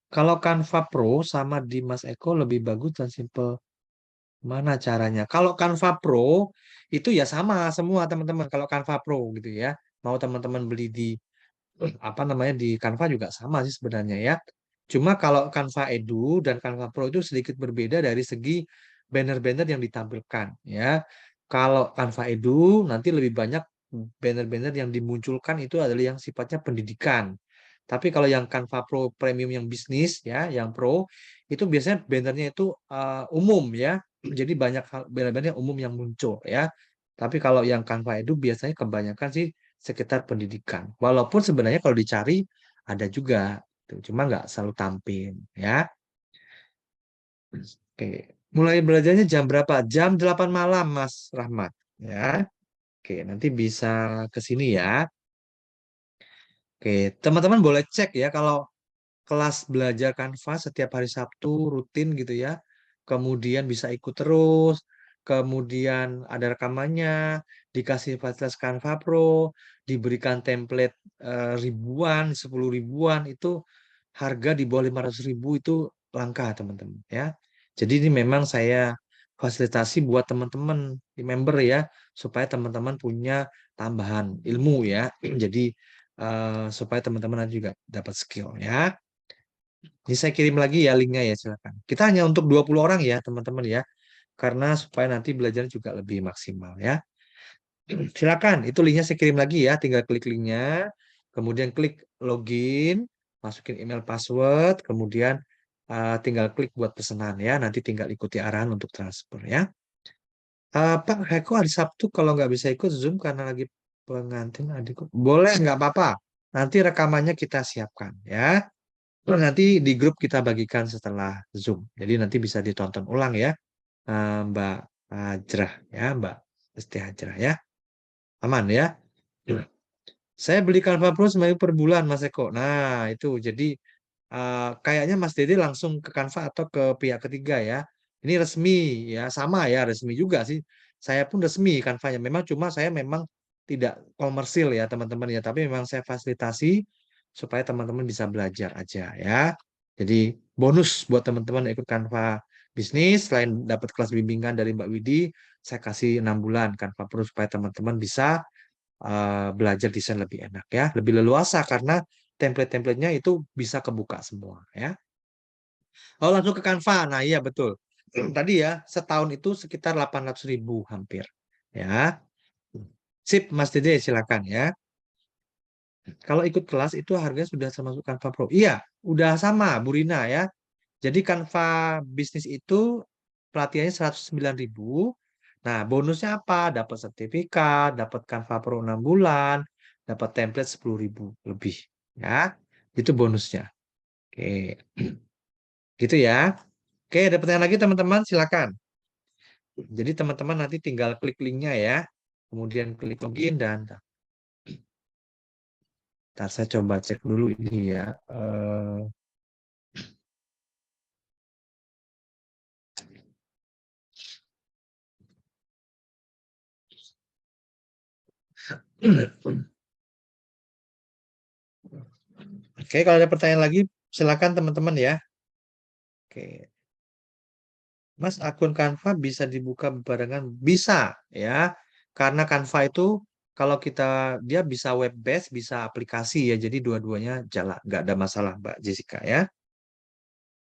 Kalau Canva Pro sama di Mas Eko lebih bagus dan simple. Mana caranya? Kalau Canva Pro itu ya sama semua teman-teman. Kalau Canva Pro gitu ya. Mau teman-teman beli di apa namanya di Canva juga sama sih sebenarnya ya. Cuma kalau Canva Edu dan Canva Pro itu sedikit berbeda dari segi banner-banner yang ditampilkan ya. Kalau Canva Edu nanti lebih banyak banner-banner yang dimunculkan itu adalah yang sifatnya pendidikan. Tapi kalau yang Canva Pro Premium yang bisnis ya, yang Pro itu biasanya bannernya itu umum ya. Jadi banyak banner-banner yang umum yang muncul ya. Tapi kalau yang Canva Edu biasanya kebanyakan sih sekitar pendidikan. Walaupun sebenarnya kalau dicari ada juga, cuma nggak selalu tampil ya. Oke, mulai belajarnya jam berapa? Jam 8 malam, Mas Rahmat. Ya, oke, nanti bisa ke sini ya. Oke, teman-teman boleh cek ya kalau kelas belajar Canva setiap hari Sabtu rutin gitu ya. Kemudian bisa ikut terus, kemudian ada rekamannya, dikasih fasilitas Canva Pro, diberikan template ribuan, 10 ribuan itu harga di bawah 500.000 itu langka teman-teman ya. Jadi ini memang saya fasilitasi buat teman-teman di member ya, supaya teman-teman punya tambahan ilmu ya. Jadi supaya teman-teman nanti juga dapat skill ya. Ini saya kirim lagi ya linknya ya, silakan. Kita hanya untuk 20 orang ya teman-teman ya, karena supaya nanti belajar juga lebih maksimal ya. Silakan, itu linknya saya kirim lagi ya, tinggal klik linknya, kemudian klik login, masukin email password, kemudian tinggal klik buat pesanan ya, nanti tinggal ikuti arahan untuk transfer ya. Pak Heko hari Sabtu kalau nggak bisa ikut Zoom karena lagi pengantin adikku, boleh nggak apa-apa, nanti rekamannya kita siapkan ya. Nanti di grup kita bagikan setelah Zoom. Jadi nanti bisa ditonton ulang ya, Mbak Hajrah ya, Mbak Esti Hajrah ya. Aman ya. Saya beli Canva Pro seminggu per bulan, Mas Eko. Nah, itu jadi kayaknya Mas Dede langsung ke Canva atau ke pihak ketiga ya. Ini resmi ya, sama ya, resmi juga sih. Saya pun resmi Canva-nya. Memang cuma saya memang tidak komersil ya, teman-teman ya, tapi memang saya fasilitasi supaya teman-teman bisa belajar aja ya. Jadi bonus buat teman-teman yang ikut Canva bisnis, selain dapat kelas bimbingan dari Mbak Widi, saya kasih 6 bulan Canva Pro supaya teman-teman bisa belajar desain lebih enak ya, lebih leluasa karena template-templatenya itu bisa kebuka semua ya. Oh, langsung ke Canva. Nah, iya betul. Tadi ya, setahun itu sekitar 800.000 hampir. Ya. Sip, Mas Dede, silakan ya. Kalau ikut kelas itu harganya sudah termasuk Canva Pro. Iya, udah sama, Bu Rina ya. Jadi Canva bisnis itu pelatihannya 109.000. Nah, bonusnya apa? Dapat sertifikat, dapat Canva Pro 6 bulan, dapat template 10.000 lebih. Ya, itu bonusnya. Oke, gitu ya. Oke, ada pertanyaan lagi teman-teman? Silakan. Jadi teman-teman nanti tinggal klik linknya ya. Kemudian klik login dan ntar saya coba cek dulu ini ya. Oke, kalau ada pertanyaan lagi silakan teman-teman ya. Oke. Mas, akun Canva bisa dibuka barengan? Bisa ya. Karena Canva itu kalau dia bisa web based, bisa aplikasi ya. Jadi dua-duanya jalan, nggak ada masalah Mbak Jessica ya.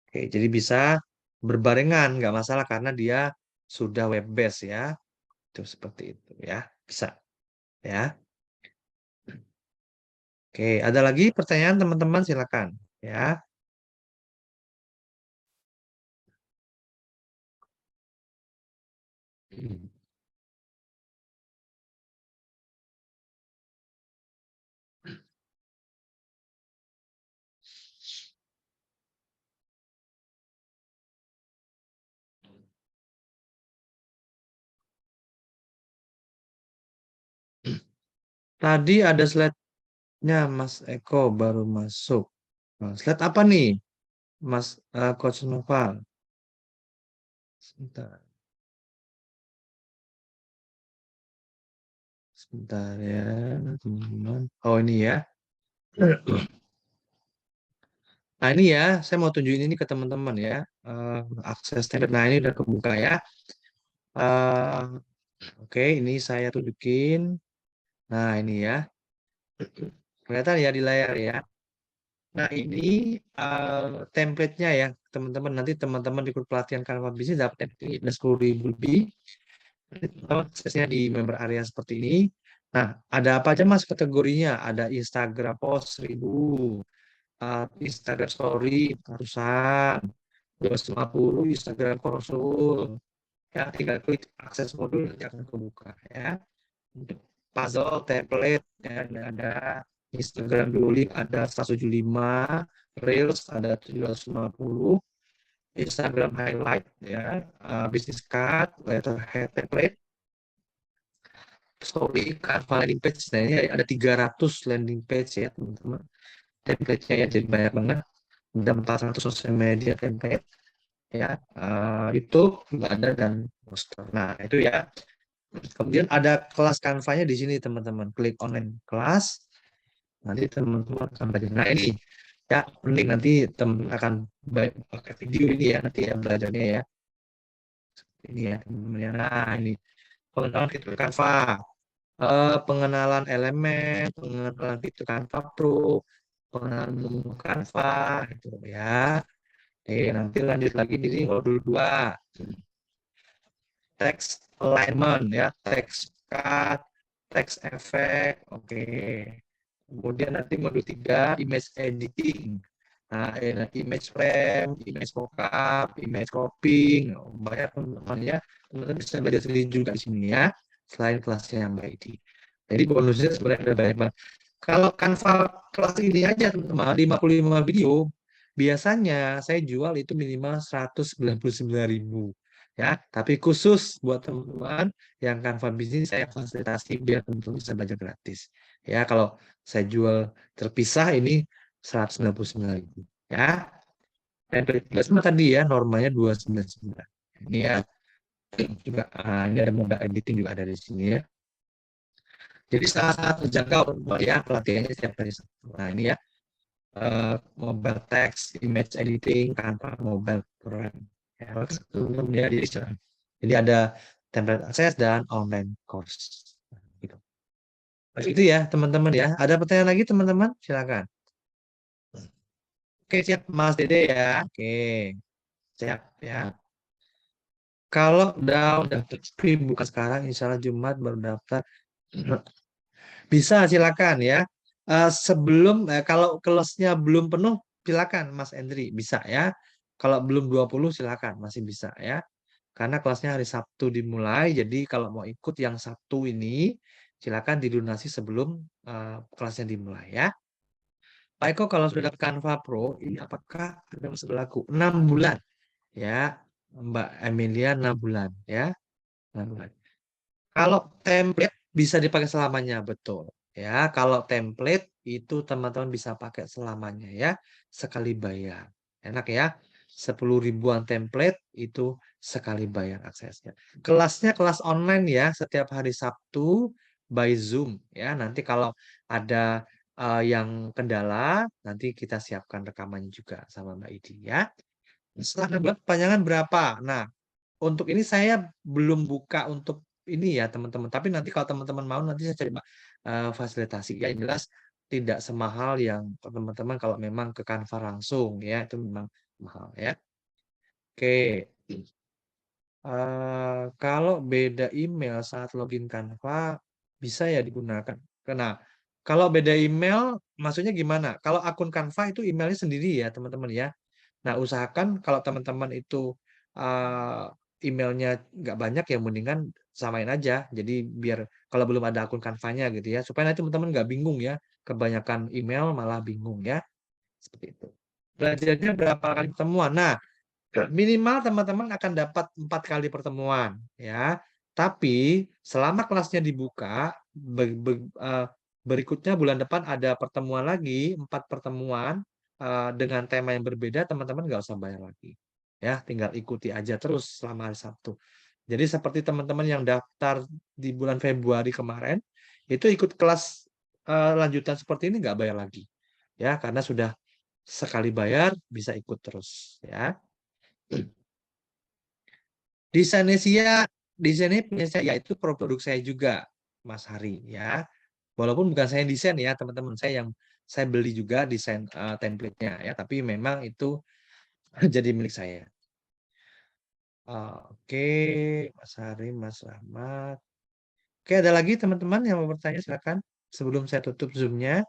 Oke, jadi bisa berbarengan, nggak masalah karena dia sudah web based ya. Itu seperti itu ya. Bisa ya. Oke, ada lagi pertanyaan teman-teman silakan ya. Tadi ada slide-nya Mas Eko baru masuk. Nah, slide apa nih, Mas Coach Noval? Sebentar, sebentar ya, teman-teman. Oh ini ya. Nah ini ya, saya mau tunjukin ini ke teman-teman ya. Akses template. Nah ini udah kebuka ya. Eh, Oke, ini saya tunjukin. Nah ini ya, kelihatan ya di layar ya. Nah ini template-nya ya, teman-teman. Nanti teman-teman ikut pelatihan Canva Business dapat template ini 10.000 lebih. Aksesnya di member area seperti ini. Nah, ada apa aja Mas kategorinya? Ada Instagram post 1000, Instagram story ratusan, 250 Instagram konsul. Ya, tinggal klik akses modul nanti akan kebuka ya. Untuk puzzle, template, ya, ada Instagram dulu link ada 175, Reels ada 750, Instagram highlight ya, business card, letterhead template, story, Canva landing page. Nah, ini ada 300 landing page ya teman-teman. Template-nya ya jadi banyak banget. Ada 400 sosial media template ya, YouTube juga ada dan poster. Nah itu ya. Kemudian ada kelas Canva-nya di sini teman-teman. Klik online kelas. Nanti teman-teman akan belajar. Nah ini ya penting, nanti teman akan pakai video ini ya nanti ya belajarnya ya. Ini ya teman-teman ya. Nah ini pengenalan fitur Canva. Pengenalan elemen, pengenalan fitur Canva Pro, pengenalan menu Canva, gitu ya. Nanti lanjut lagi di sini modul 2. Text alignment ya, text cut, text effect, oke. Kemudian nanti modul 3 image editing. Nah, image frame, image mockup, image cropping, banyak teman-teman ya. Teman-teman bisa belajar sendiri juga di sini ya, selain kelasnya yang baik. Jadi bonusnya sebenarnya ada banyak banget. Kalau Canva kelas ini aja teman-teman 55 video, biasanya saya jual itu minimal 199.000 ya. Tapi khusus buat teman-teman yang Canva bisnis saya fasilitasi biar teman-teman bisa belajar gratis. Ya, kalau saya jual terpisah ini 199.000 ya. Template plus tadi ya normanya 299. Ini ya juga ini ada modal editing juga ada di sini ya. Jadi sangat terjangkau ya pelatihannya setiap hari Sabtu. Nah ini ya mobile text, image editing, Canva mobile program. Ya, kemudian jadi ada template akses dan online course. Gitu. Begitu ya teman-teman ya. Ada pertanyaan lagi teman-teman? Silakan. Oke, siap Mas Dede ya. Oke, siap ya. Kalau udah sepi buka sekarang, insya Allah Jumat baru daftar. Bisa silakan ya. Sebelum kalau kelasnya belum penuh, silakan Mas Endri bisa ya. Kalau belum 20 silakan masih bisa ya. Karena kelasnya hari Sabtu dimulai, jadi kalau mau ikut yang Sabtu ini silakan dilunasi sebelum kelasnya dimulai ya. Pak Eko kalau sudah Canva Pro, ini apakah ada masih berlaku? 6 bulan ya. Mbak Emilia 6 bulan ya. 6 bulan. Kalau template bisa dipakai selamanya, betul. Ya, kalau template itu teman-teman bisa pakai selamanya ya, sekali bayar. Enak ya. 10 ribuan template itu sekali bayar aksesnya. Kelasnya kelas online ya, setiap hari Sabtu by Zoom ya. Nanti kalau ada yang kendala, nanti kita siapkan rekamannya juga sama Mbak Idi ya. Setelah perpanjangan berapa? Nah, untuk ini saya belum buka untuk ini ya teman-teman. Tapi nanti kalau teman-teman mau nanti saya coba fasilitasi. Ya jelas tidak semahal yang teman-teman kalau memang ke Canva langsung ya itu memang mahal ya. Oke. Kalau beda email saat login Canva bisa ya digunakan. Karena kalau beda email maksudnya gimana? Kalau akun Canva itu emailnya sendiri ya teman-teman ya. Nah, usahakan kalau teman-teman itu emailnya nggak banyak ya mendingan samain aja. Jadi biar kalau belum ada akun Canva-nya gitu ya, supaya nanti teman-teman nggak bingung ya. Kebanyakan email malah bingung ya. Seperti itu. Belajarnya berapa kali pertemuan? Nah, minimal teman-teman akan dapat 4 kali pertemuan ya. Tapi selama kelasnya dibuka, berikutnya bulan depan ada pertemuan lagi, 4 pertemuan dengan tema yang berbeda, teman-teman nggak usah bayar lagi. Ya, tinggal ikuti aja terus selama hari Sabtu. Jadi seperti teman-teman yang daftar di bulan Februari kemarin, itu ikut kelas lanjutan seperti ini nggak bayar lagi. Ya, karena sudah sekali bayar bisa ikut terus ya. Desainnya punya saya, yaitu produk saya juga, Mas Hari ya. Walaupun bukan saya yang desain ya, teman-teman. Saya beli juga desain template-nya ya, tapi memang itu jadi milik saya. Oke, Mas Hari, Mas Rahmat. Oke, ada lagi teman-teman yang mau bertanya silakan sebelum saya tutup Zoom-nya.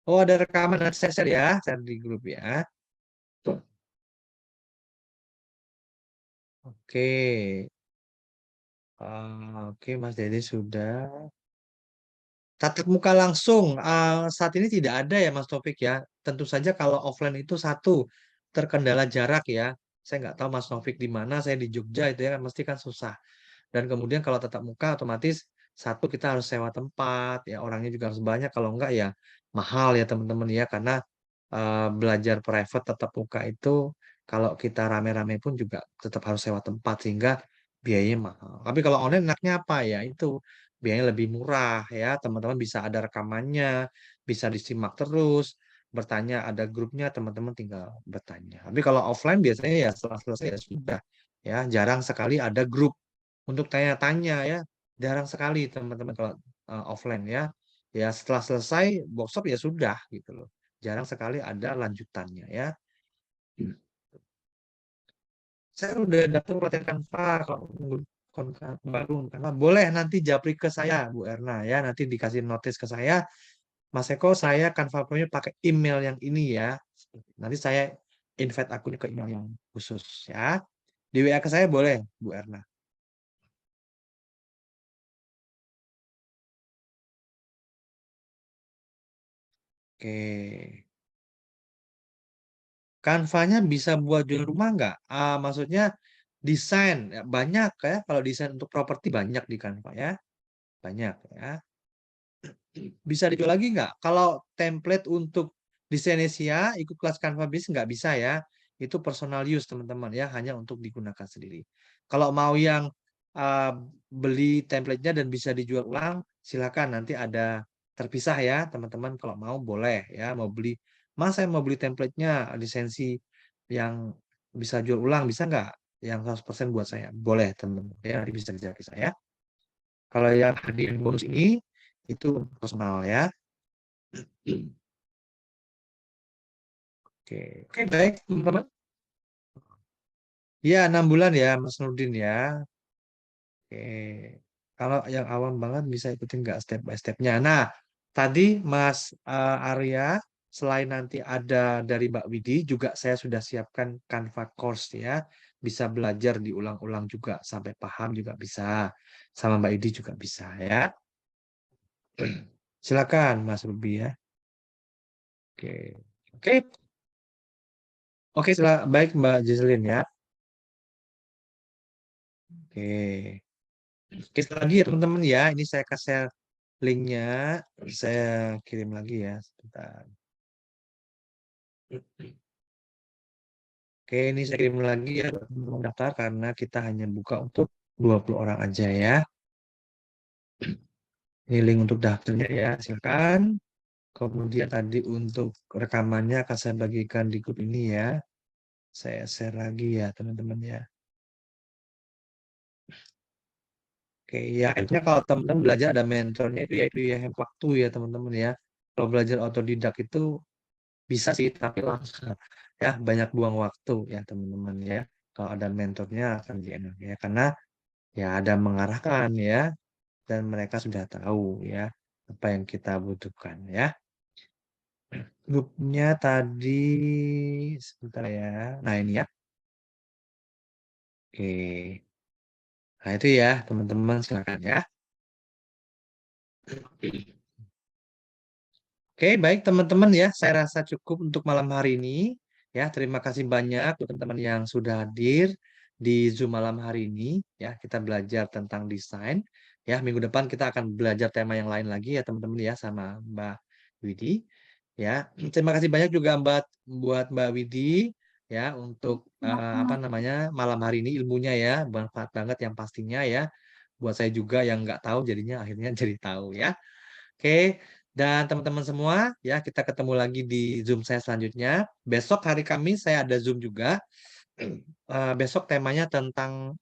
Oh, ada rekaman nanti saya share ya, share di grup ya. Oke. Oke, Mas Dede sudah. Tatap muka langsung saat ini tidak ada ya Mas Taufik ya. Tentu saja kalau offline itu satu terkendala jarak ya. Saya nggak tahu Mas Taufik di mana, saya di Jogja itu ya kan mesti kan susah. Dan kemudian kalau tatap muka otomatis satu kita harus sewa tempat ya orangnya juga harus banyak kalau enggak ya mahal ya teman-teman ya karena belajar private tatap muka itu kalau kita rame-rame pun juga tetap harus sewa tempat sehingga biayanya mahal. Tapi kalau online enaknya apa ya? Itu biayanya lebih murah ya. Teman-teman bisa ada rekamannya, bisa disimak terus, bertanya ada grupnya, teman-teman tinggal bertanya. Tapi kalau offline biasanya ya setelah selesai ya sudah ya, jarang sekali ada grup untuk tanya-tanya ya. Jarang sekali teman-teman kalau offline ya. Ya setelah selesai workshop ya sudah gitu loh. Jarang sekali ada lanjutannya ya. Saya udah daftar pelatihan Canva kalau baru karena boleh nanti japri ke saya Bu Erna ya nanti dikasih notis ke saya Mas Eko saya Canva Pro-nya pakai email yang ini ya nanti saya invite akunnya ke email yang khusus ya di WA ke saya boleh Bu Erna. Oke. Canva-nya bisa buat jual rumah nggak? Maksudnya desain ya, banyak ya kalau desain untuk properti banyak di Canva ya banyak ya. Bisa dijual lagi nggak? Kalau template untuk Desainisia ikut kelas Canva Biz nggak bisa ya. Itu personal use teman-teman ya, hanya untuk digunakan sendiri. Kalau mau yang beli template-nya dan bisa dijual ulang, silakan nanti ada terpisah ya teman-teman. Kalau mau boleh ya, mau beli, Mas saya mau beli template-nya lisensi yang bisa jual ulang, bisa nggak? Yang 100% buat saya, boleh teman-teman ya, nanti bisa dijelaskan saya. Kalau yang hadiah bonus ini itu personal ya. Oke, baik teman-teman. Ya 6 bulan ya Mas Nurdin ya. Oke. Kalau yang awam banget bisa ikutin nggak step by step-nya. Nah, tadi Mas Arya, selain nanti ada dari Mbak Widi, juga saya sudah siapkan Canva course ya. Bisa belajar diulang-ulang juga sampai paham juga bisa. Sama Mbak Widi juga bisa ya. Silakan Mas Ruby ya. Oke. Oke. Oke, baik Mbak Jesselyn ya. Oke. Oke, sekali lagi ya teman-teman ya. Ini saya kasih linknya, saya kirim lagi ya. Sebentar. Oke, ini saya kirim lagi ya buat teman-teman daftar karena kita hanya buka untuk 20 orang aja ya. Ini link untuk daftarnya ya, silakan. Kemudian tadi untuk rekamannya akan saya bagikan di grup ini ya. Saya share lagi ya teman-teman ya. Oke, ya akhirnya kalau teman-teman belajar ada mentornya itu ya hemat waktu ya teman-teman ya. Kalau belajar otodidak itu bisa sih, tapi langsung ya banyak buang waktu ya teman-teman ya. Kalau ada mentornya akan lebih enak ya, karena ya ada mengarahkan ya, dan mereka sudah tahu ya apa yang kita butuhkan ya. Grupnya tadi sebentar ya. Nah ini ya. Oke. Nah itu ya teman-teman, silakan ya. Oke, baik teman-teman ya. Saya rasa cukup untuk malam hari ini. Ya, terima kasih banyak untuk teman-teman yang sudah hadir di Zoom malam hari ini. Ya, kita belajar tentang desain. Ya, minggu depan kita akan belajar tema yang lain lagi ya teman-teman ya sama Mbak Widi. Ya, terima kasih banyak juga buat Mbak Widi ya untuk apa namanya malam hari ini ilmunya ya bermanfaat banget yang pastinya ya. Buat saya juga yang nggak tahu jadinya akhirnya jadi tahu ya. Oke, dan teman-teman semua, ya kita ketemu lagi di Zoom saya selanjutnya. Besok hari Kamis saya ada Zoom juga. Besok temanya tentang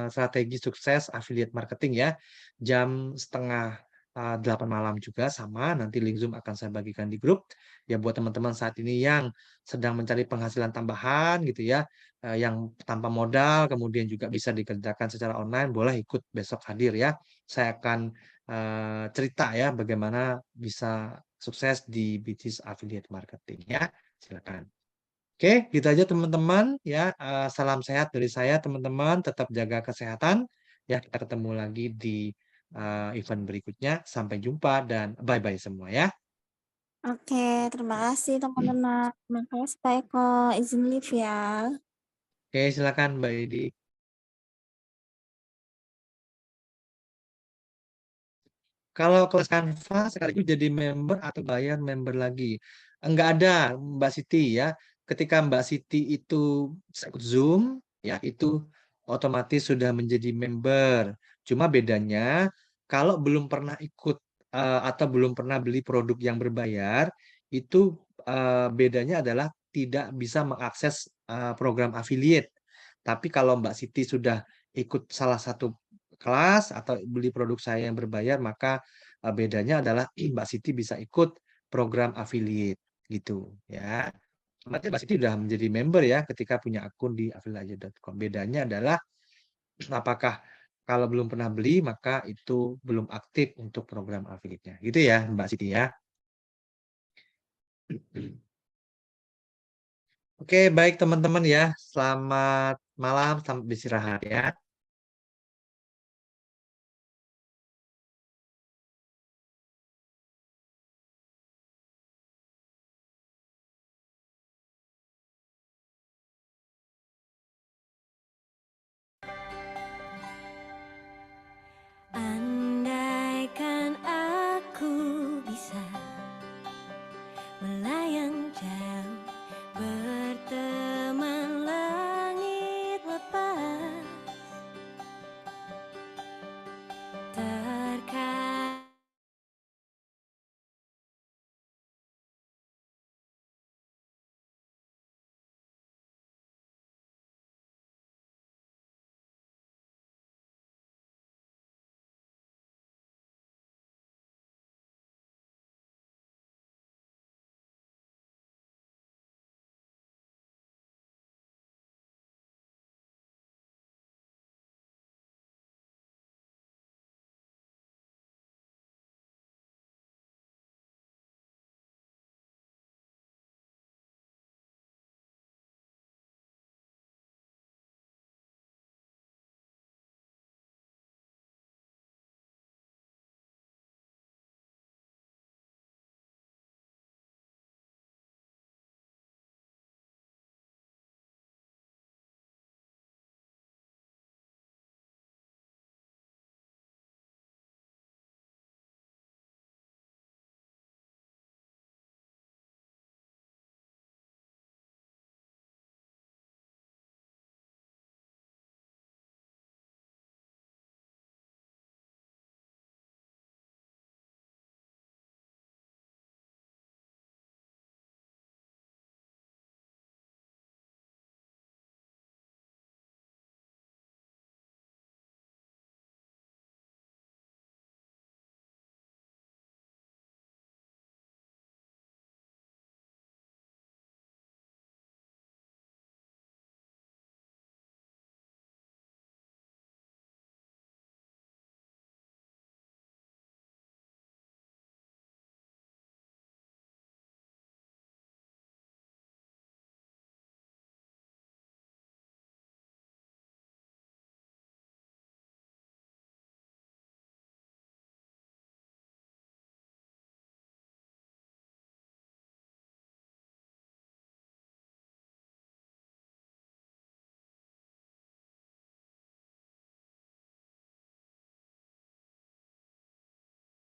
strategi sukses affiliate marketing ya. Jam setengah 8 malam juga sama. Nanti link Zoom akan saya bagikan di grup. Ya buat teman-teman saat ini yang sedang mencari penghasilan tambahan gitu ya. Yang tanpa modal, kemudian juga bisa dikerjakan secara online, boleh ikut besok hadir ya. Saya akan cerita ya bagaimana bisa sukses di bisnis affiliate marketing ya. Silakan. Oke, gitu aja teman-teman ya. Salam sehat dari saya teman-teman. Tetap jaga kesehatan. Ya, kita ketemu lagi di event berikutnya. Sampai jumpa dan bye-bye semua ya. Oke, terima kasih teman-teman. Terima kasih Pak Eko. Izin live ya. Oke, silakan Mbak Edi. Kalau kelas Canva sekaligus jadi member atau bayar member lagi? Enggak ada, Mbak Siti ya. Ketika Mbak Siti itu ikut Zoom, ya itu otomatis sudah menjadi member. Cuma bedanya kalau belum pernah ikut atau belum pernah beli produk yang berbayar, itu bedanya adalah tidak bisa mengakses program affiliate. Tapi kalau Mbak Siti sudah ikut salah satu kelas atau beli produk saya yang berbayar, maka bedanya adalah Mbak Siti bisa ikut program affiliate gitu ya. Berarti Mbak Siti sudah menjadi member ya ketika punya akun di affiliateaja.com. Bedanya adalah apakah kalau belum pernah beli maka itu belum aktif untuk program affiliate-nya. Gitu ya Mbak Siti ya. Oke, baik teman-teman ya. Selamat malam, selamat beristirahat ya.